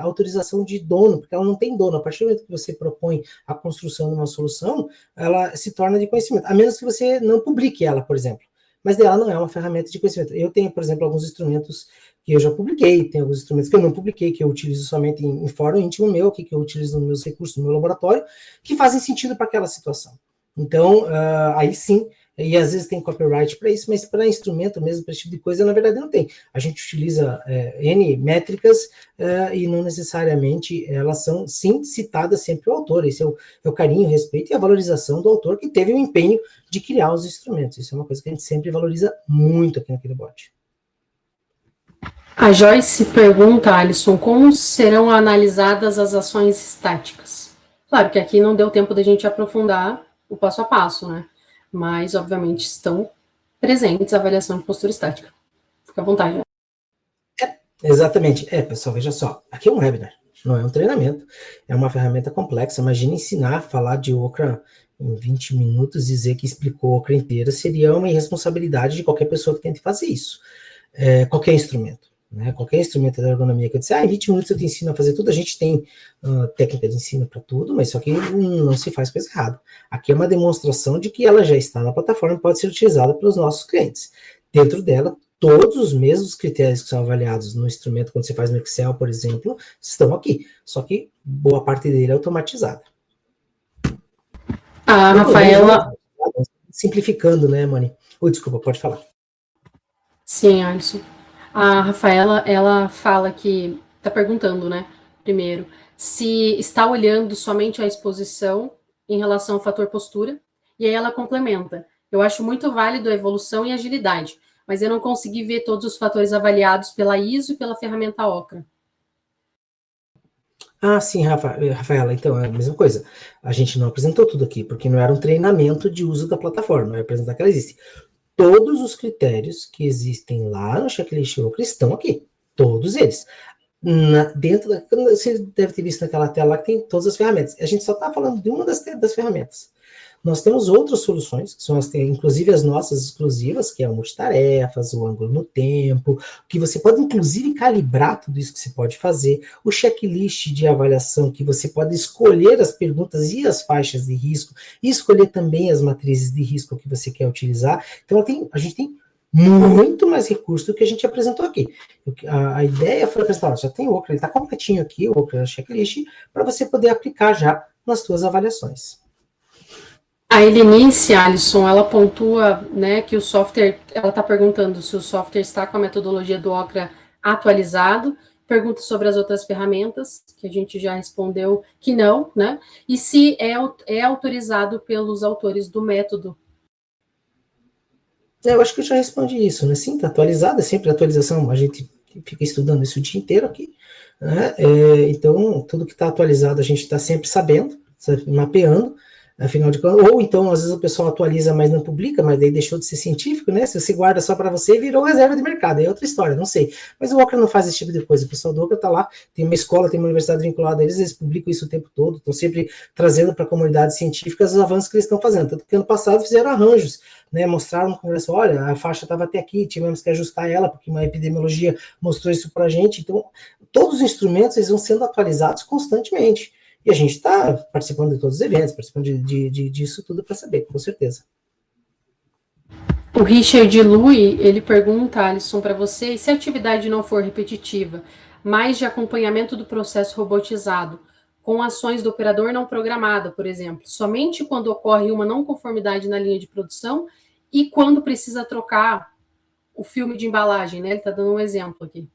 autorização de dono, porque ela não tem dono. A partir do momento que você propõe a construção de uma solução, ela se torna de conhecimento, a menos que você não publique ela, por exemplo. Mas ela não é uma ferramenta de conhecimento. Eu tenho, por exemplo, alguns instrumentos que eu já publiquei, tem alguns instrumentos que eu não publiquei, que eu utilizo somente em fórum íntimo meu, que eu utilizo nos meus recursos, no meu laboratório, que fazem sentido para aquela situação. Então, aí sim, e às vezes tem copyright para isso, mas para instrumento mesmo, para esse tipo de coisa, na verdade não tem. A gente utiliza N métricas e não necessariamente elas são, sim, citadas sempre o autor. Esse é o carinho, o respeito e a valorização do autor que teve o empenho de criar os instrumentos. Isso é uma coisa que a gente sempre valoriza muito aqui no Kinebot. A Joyce pergunta, Alisson, como serão analisadas as ações estáticas? Claro que aqui não deu tempo da gente aprofundar o passo a passo, né? Mas, obviamente, estão presentes a avaliação de postura estática. Fica à vontade. Exatamente. Pessoal, veja só. Aqui é um webinar, não é um treinamento. É uma ferramenta complexa. Imagina ensinar, falar de OCRA em 20 minutos, dizer que explicou a OCRA inteira, seria uma irresponsabilidade de qualquer pessoa que tente fazer isso. Qualquer instrumento. Né? Qualquer instrumento da ergonomia que eu disse, em 20 minutos eu te ensino a fazer tudo, a gente tem técnica de ensino para tudo, mas só que não se faz coisa errada. Aqui é uma demonstração de que ela já está na plataforma e pode ser utilizada pelos nossos clientes. Dentro dela, todos os mesmos critérios que são avaliados no instrumento, quando você faz no Excel, por exemplo, estão aqui, só que boa parte dele é automatizada. A Rafaela... Simplificando, né, Mani? Desculpa, pode falar. Sim, Alisson. A Rafaela, ela fala que, está perguntando, né, primeiro, se está olhando somente a exposição em relação ao fator postura, e aí ela complementa, eu acho muito válido a evolução e agilidade, mas eu não consegui ver todos os fatores avaliados pela ISO e pela ferramenta OCRA. Ah, sim, Rafaela, então é a mesma coisa. A gente não apresentou tudo aqui, porque não era um treinamento de uso da plataforma, eu ia apresentar que ela existe. Todos os critérios que existem lá no checklist Ocra estão aqui, todos eles. Dentro da. Você deve ter visto naquela tela lá que tem todas as ferramentas. A gente só está falando de uma das ferramentas. Nós temos outras soluções, que são inclusive as nossas exclusivas, que é o multitarefas, o ângulo no tempo, que você pode inclusive calibrar tudo isso que você pode fazer, o checklist de avaliação, que você pode escolher as perguntas e as faixas de risco, e escolher também as matrizes de risco que você quer utilizar. Então, a gente tem muito mais recurso do que a gente apresentou aqui. A ideia foi apresentar, já tem o Ocra, ele está completinho aqui, o Ocra Checklist, para você poder aplicar já nas suas avaliações. A Helenice, Alisson, ela pontua, né, que o software, ela está perguntando se o software está com a metodologia do Ocra atualizado, pergunta sobre as outras ferramentas, que a gente já respondeu que não, né, e se é autorizado pelos autores do método. Eu acho que eu já respondi isso, né? Sim, está atualizado, é sempre atualização, a gente fica estudando isso o dia inteiro aqui, né? Então, tudo que está atualizado a gente está sempre sabendo, mapeando, afinal de contas, ou então, às vezes o pessoal atualiza, mas não publica, mas daí deixou de ser científico, né? Se você guarda só para você, virou reserva de mercado, é outra história, não sei. Mas o Ocra não faz esse tipo de coisa, o pessoal do Ocra está lá, tem uma escola, tem uma universidade vinculada a eles, eles publicam isso o tempo todo, estão sempre trazendo para a comunidade científica os avanços que eles estão fazendo, tanto que ano passado fizeram arranjos, né, mostraram no congresso, olha, a faixa estava até aqui, tivemos que ajustar ela, porque uma epidemiologia mostrou isso para a gente, então, todos os instrumentos, eles vão sendo atualizados constantemente. E a gente está participando de todos os eventos, participando disso tudo para saber, com certeza. O Richard Lui, ele pergunta, Alisson, para você, e se a atividade não for repetitiva, mas de acompanhamento do processo robotizado, com ações do operador não programada, por exemplo, somente quando ocorre uma não conformidade na linha de produção e quando precisa trocar o filme de embalagem, né? Ele está dando um exemplo aqui.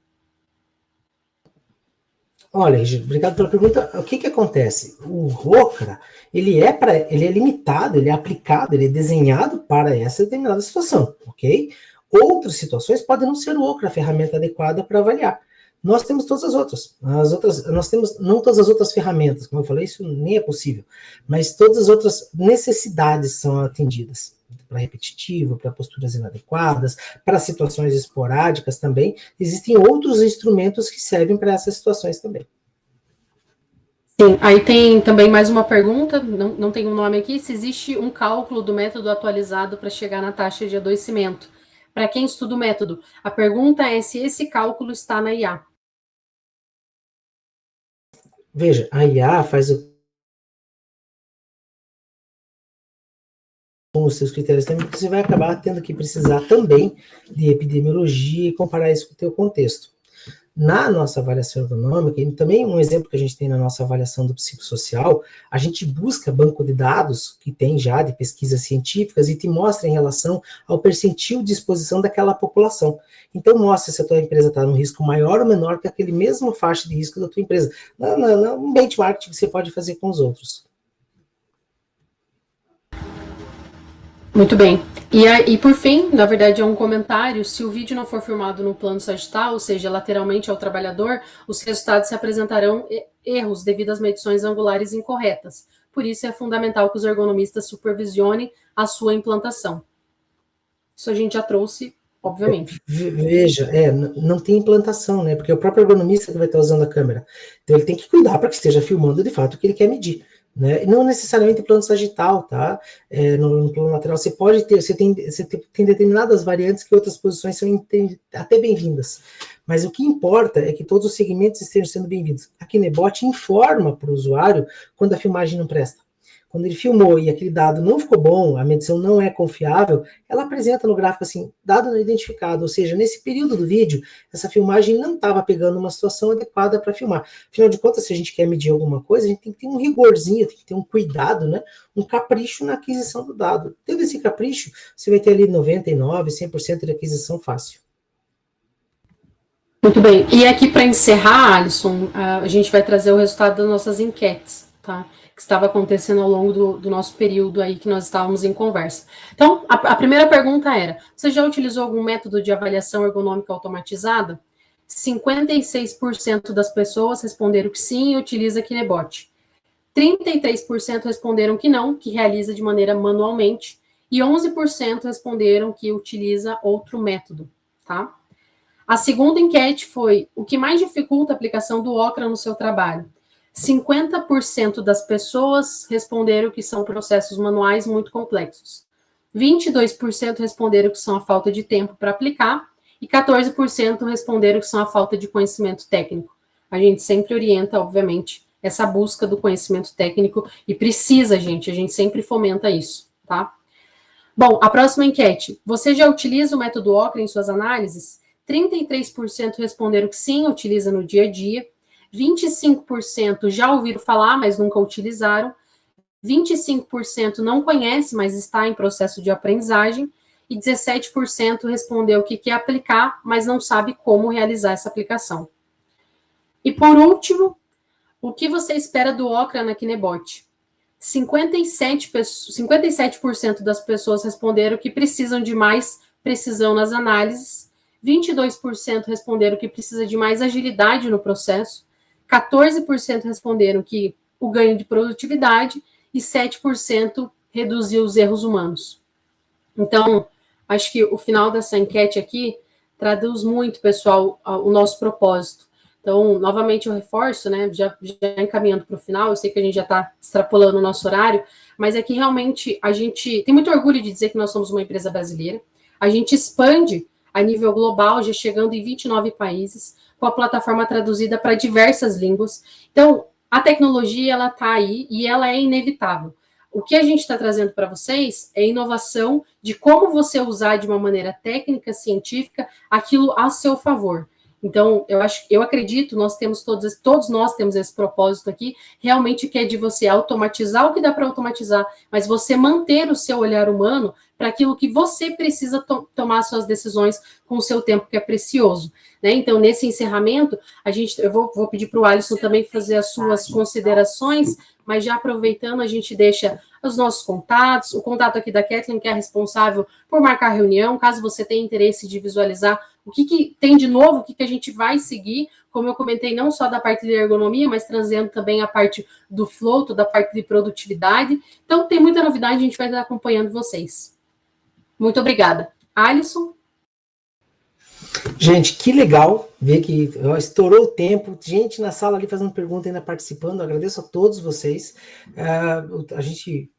Olha, Regina, obrigado pela pergunta. O que acontece? O Ocra, ele é limitado, ele é aplicado, ele é desenhado para essa determinada situação, ok? Outras situações podem não ser o Ocra a ferramenta adequada para avaliar. Nós temos todas as outras. Nós temos não todas as outras ferramentas, como eu falei, isso nem é possível, mas todas as outras necessidades são atendidas. Para repetitivo, para posturas inadequadas, para situações esporádicas também. Existem outros instrumentos que servem para essas situações também. Sim, aí tem também mais uma pergunta, não tem um nome aqui, se existe um cálculo do método atualizado para chegar na taxa de adoecimento. Para quem estuda o método, a pergunta é se esse cálculo está na IA. Veja, a IA faz com os seus critérios também, você vai acabar tendo que precisar também de epidemiologia e comparar isso com o teu contexto. Na nossa avaliação ergonômica, e também um exemplo que a gente tem na nossa avaliação do psicossocial, a gente busca banco de dados que tem já de pesquisas científicas e te mostra em relação ao percentil de exposição daquela população. Então mostra se a tua empresa está no risco maior ou menor que aquele mesmo faixa de risco da tua empresa. Um benchmark que você pode fazer com os outros. Muito bem. E por fim, na verdade é um comentário, se o vídeo não for filmado no plano sagital, ou seja, lateralmente ao trabalhador, os resultados se apresentarão erros devido às medições angulares incorretas. Por isso é fundamental que os ergonomistas supervisionem a sua implantação. Isso a gente já trouxe, obviamente. Veja, não tem implantação, né? Porque é o próprio ergonomista que vai estar usando a câmera. Então ele tem que cuidar para que esteja filmando de fato o que ele quer medir. Né? Não necessariamente plano sagital, tá? No plano lateral você pode ter, você tem determinadas variantes que outras posições são até bem-vindas. Mas o que importa é que todos os segmentos estejam sendo bem-vindos. A Kinebot informa para o usuário quando a filmagem não presta. Quando ele filmou e aquele dado não ficou bom, a medição não é confiável, ela apresenta no gráfico assim, dado não identificado, ou seja, nesse período do vídeo, essa filmagem não estava pegando uma situação adequada para filmar. Afinal de contas, se a gente quer medir alguma coisa, a gente tem que ter um rigorzinho, tem que ter um cuidado, né? Um capricho na aquisição do dado. Tendo esse capricho, você vai ter ali 99%, 100% de aquisição fácil. Muito bem. E aqui para encerrar, Alisson, a gente vai trazer o resultado das nossas enquetes, tá? Que estava acontecendo ao longo do nosso período aí que nós estávamos em conversa. Então, a primeira pergunta era, você já utilizou algum método de avaliação ergonômica automatizada? 56% das pessoas responderam que sim e utiliza Kinebot. 33% responderam que não, que realiza de maneira manualmente, e 11% responderam que utiliza outro método, tá? A segunda enquete foi: o que mais dificulta a aplicação do Okra no seu trabalho? 50% das pessoas responderam que são processos manuais muito complexos. 22% responderam que são a falta de tempo para aplicar e 14% responderam que são a falta de conhecimento técnico. A gente sempre orienta, obviamente, essa busca do conhecimento técnico e precisa, gente, a gente sempre fomenta isso, tá? Bom, a próxima enquete. Você já utiliza o método Okra em suas análises? 33% responderam que sim, utiliza no dia a dia. 25% já ouviram falar, mas nunca utilizaram. 25% não conhece, mas está em processo de aprendizagem. E 17% respondeu que quer aplicar, mas não sabe como realizar essa aplicação. E por último, o que você espera do Okra na Kinebot? 57% das pessoas responderam que precisam de mais precisão nas análises, 22% responderam que precisa de mais agilidade no processo, 14% responderam que o ganho de produtividade e 7% reduziu os erros humanos. Então, acho que o final dessa enquete aqui traduz muito, pessoal, o nosso propósito. Então, novamente eu reforço, né, já encaminhando para o final, eu sei que a gente já está extrapolando o nosso horário, mas é que realmente a gente tem muito orgulho de dizer que nós somos uma empresa brasileira, a gente expande a nível global, já chegando em 29 países, com a plataforma traduzida para diversas línguas. Então, a tecnologia, ela está aí e ela é inevitável. O que a gente está trazendo para vocês é inovação de como você usar de uma maneira técnica, científica, aquilo a seu favor. Então, eu acredito, todos nós temos esse propósito aqui, realmente que é de você automatizar o que dá para automatizar, mas você manter o seu olhar humano para aquilo que você precisa tomar suas decisões com o seu tempo, que é precioso. Né? Então, nesse encerramento, eu vou pedir para o Alisson também fazer as suas considerações, mas já aproveitando, a gente deixa os nossos contatos, o contato aqui da Kathleen, que é responsável por marcar reunião, caso você tenha interesse de visualizar o que tem de novo, o que a gente vai seguir, como eu comentei, não só da parte de ergonomia, mas trazendo também a parte do flow, toda a parte de produtividade. Então, tem muita novidade, a gente vai estar acompanhando vocês. Muito obrigada. Alisson? Gente, que legal ver que estourou o tempo, gente na sala ali fazendo pergunta, ainda participando, agradeço a todos vocês. A gente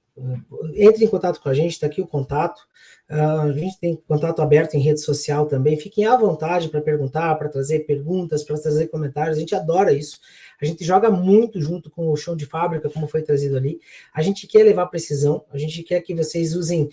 entre em contato com a gente, está aqui o contato. A gente tem contato aberto em rede social também. Fiquem à vontade para perguntar, para trazer perguntas, para trazer comentários. A gente adora isso. A gente joga muito junto com o chão de fábrica, como foi trazido ali. A gente quer levar precisão, a gente quer que vocês usem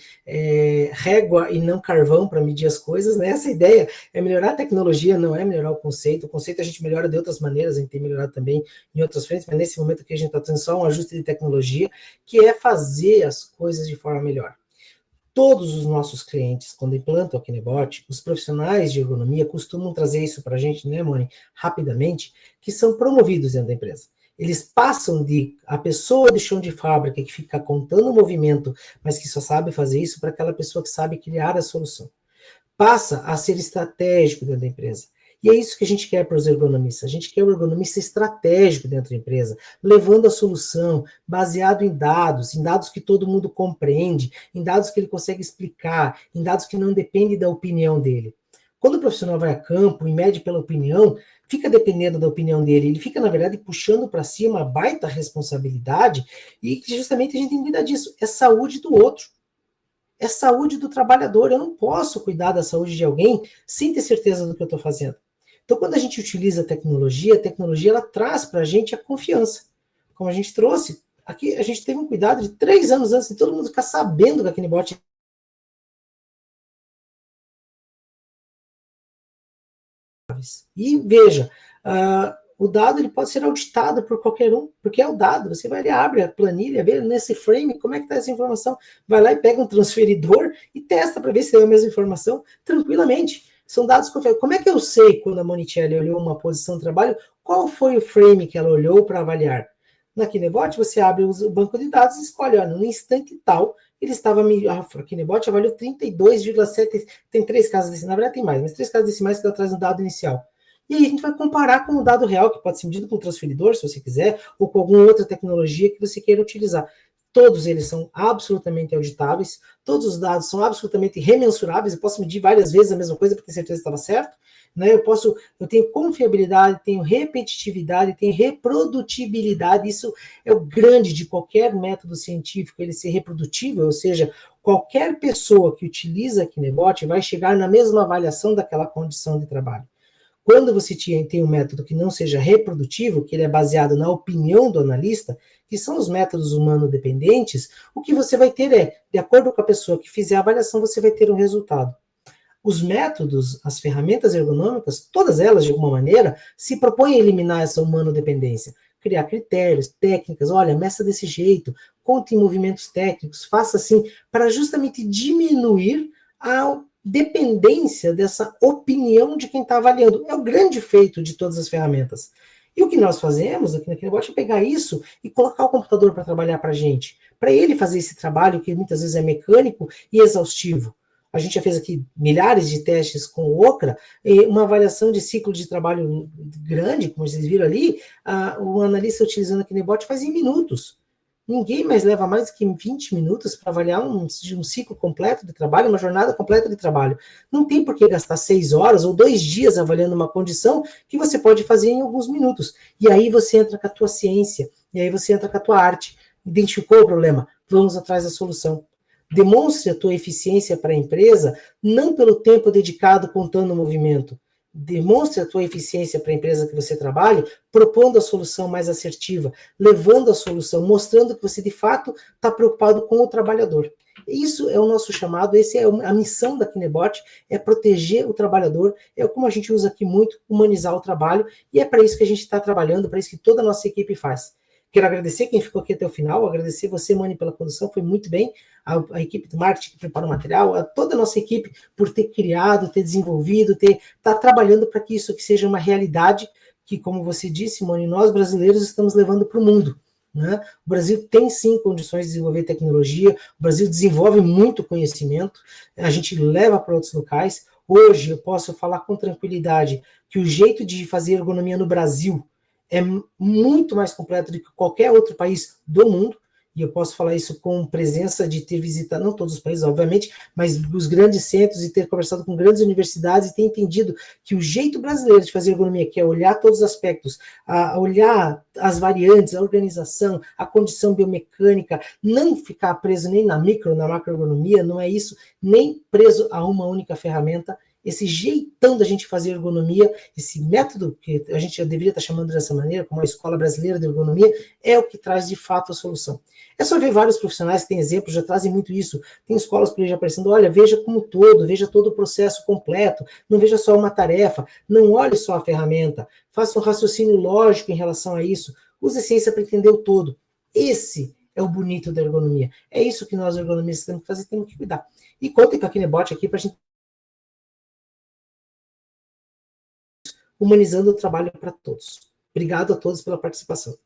régua e não carvão para medir as coisas, né? Essa ideia é melhorar a tecnologia, não é melhorar o conceito. O conceito a gente melhora de outras maneiras, a gente tem melhorado também em outras frentes, mas nesse momento aqui a gente está tendo só um ajuste de tecnologia, que é fazer as coisas de forma melhor. Todos os nossos clientes, quando implantam o Kinebot, os profissionais de ergonomia costumam trazer isso para a gente, né, Moni, rapidamente, que são promovidos dentro da empresa. Eles passam de a pessoa de chão de fábrica que fica contando o movimento, mas que só sabe fazer isso, para aquela pessoa que sabe criar a solução. Passa a ser estratégico dentro da empresa. E é isso que a gente quer para os ergonomistas. A gente quer um ergonomista estratégico dentro da empresa, levando a solução, baseado em dados que todo mundo compreende, em dados que ele consegue explicar, em dados que não dependem da opinião dele. Quando o profissional vai a campo e mede pela opinião, fica dependendo da opinião dele, ele fica, na verdade, puxando para si uma baita responsabilidade, e justamente a gente tem que cuidar disso. É saúde do outro. É saúde do trabalhador. Eu não posso cuidar da saúde de alguém sem ter certeza do que eu estou fazendo. Então, quando a gente utiliza a tecnologia ela traz para a gente a confiança. Como a gente trouxe, aqui a gente teve um cuidado de 3 anos antes de todo mundo ficar sabendo que a Kinebot. E veja, o dado ele pode ser auditado por qualquer um, porque é o dado. Você vai ali, abre a planilha, vê nesse frame como é que está essa informação, vai lá e pega um transferidor e testa para ver se é a mesma informação tranquilamente. São dados confiáveis. Como é que eu sei, quando a Monicelli olhou uma posição de trabalho, qual foi o frame que ela olhou para avaliar? Na Kinebot, você abre o banco de dados e escolhe, olha, no instante tal, ele estava, a Kinebot avaliou 32,7, tem 3 casas decimais, na verdade tem mais, mas 3 casas decimais que ela traz no dado inicial. E aí a gente vai comparar com o dado real, que pode ser medido com o transferidor, se você quiser, ou com alguma outra tecnologia que você queira utilizar. Todos eles são absolutamente auditáveis, todos os dados são absolutamente remensuráveis, eu posso medir várias vezes a mesma coisa para ter certeza que estava certo, né? Eu tenho confiabilidade, tenho repetitividade, tenho reprodutibilidade, isso é o grande de qualquer método científico, ele ser reprodutível, ou seja, qualquer pessoa que utiliza a Kinebot vai chegar na mesma avaliação daquela condição de trabalho. Quando você tem um método que não seja reprodutivo, que ele é baseado na opinião do analista, que são os métodos humano-dependentes, o que você vai ter é, de acordo com a pessoa que fizer a avaliação, você vai ter um resultado. Os métodos, as ferramentas ergonômicas, todas elas, de alguma maneira, se propõem a eliminar essa humano-dependência. Criar critérios, técnicas, olha, meça desse jeito, conte em movimentos técnicos, faça assim, para justamente diminuir a dependência dessa opinião de quem está avaliando. É o grande feito de todas as ferramentas. E o que nós fazemos aqui na Kinebot é pegar isso e colocar o computador para trabalhar para a gente, para ele fazer esse trabalho que muitas vezes é mecânico e exaustivo. A gente já fez aqui milhares de testes com o Okra, uma avaliação de ciclo de trabalho grande, como vocês viram ali, o analista utilizando a Kinebot faz em minutos. Ninguém mais leva mais do que 20 minutos para avaliar um ciclo completo de trabalho, uma jornada completa de trabalho. Não tem por que gastar 6 horas ou 2 dias avaliando uma condição que você pode fazer em alguns minutos. E aí você entra com a tua ciência, e aí você entra com a tua arte. Identificou o problema? Vamos atrás da solução. Demonstre a tua eficiência para a empresa, não pelo tempo dedicado contando o movimento. Demonstre a tua eficiência para a empresa que você trabalha, propondo a solução mais assertiva, levando a solução, mostrando que você de fato está preocupado com o trabalhador. Isso é o nosso chamado, essa é a missão da Kinebot, é proteger o trabalhador, é como a gente usa aqui muito, humanizar o trabalho, e é para isso que a gente está trabalhando, para isso que toda a nossa equipe faz. Quero agradecer quem ficou aqui até o final, agradecer você, Mani, pela condução, foi muito bem, a equipe do marketing que preparou o material, a toda a nossa equipe por ter criado, ter desenvolvido, tá trabalhando para que isso que seja uma realidade, que, como você disse, Mani, nós brasileiros estamos levando para o mundo. Né? O Brasil tem sim condições de desenvolver tecnologia, o Brasil desenvolve muito conhecimento, a gente leva para outros locais. Hoje eu posso falar com tranquilidade que o jeito de fazer ergonomia no Brasil é muito mais completo do que qualquer outro país do mundo, e eu posso falar isso com presença de ter visitado, não todos os países, obviamente, mas os grandes centros e ter conversado com grandes universidades e ter entendido que o jeito brasileiro de fazer ergonomia, que é olhar todos os aspectos, a olhar as variantes, a organização, a condição biomecânica, não ficar preso nem na macroergonomia, não é isso, nem preso a uma única ferramenta, esse jeitão da gente fazer ergonomia, esse método que a gente já deveria estar chamando dessa maneira, como a Escola Brasileira de Ergonomia, é o que traz de fato a solução. É só ver vários profissionais que têm exemplos, já trazem muito isso. Tem escolas por aí já aparecendo, olha, veja como todo, veja todo o processo completo, não veja só uma tarefa, não olhe só a ferramenta, faça um raciocínio lógico em relação a isso, use a ciência para entender o todo. Esse é o bonito da ergonomia. É isso que nós ergonomistas temos que fazer, temos que cuidar. E contem com a Kinebot aqui para a gente humanizando o trabalho para todos. Obrigado a todos pela participação.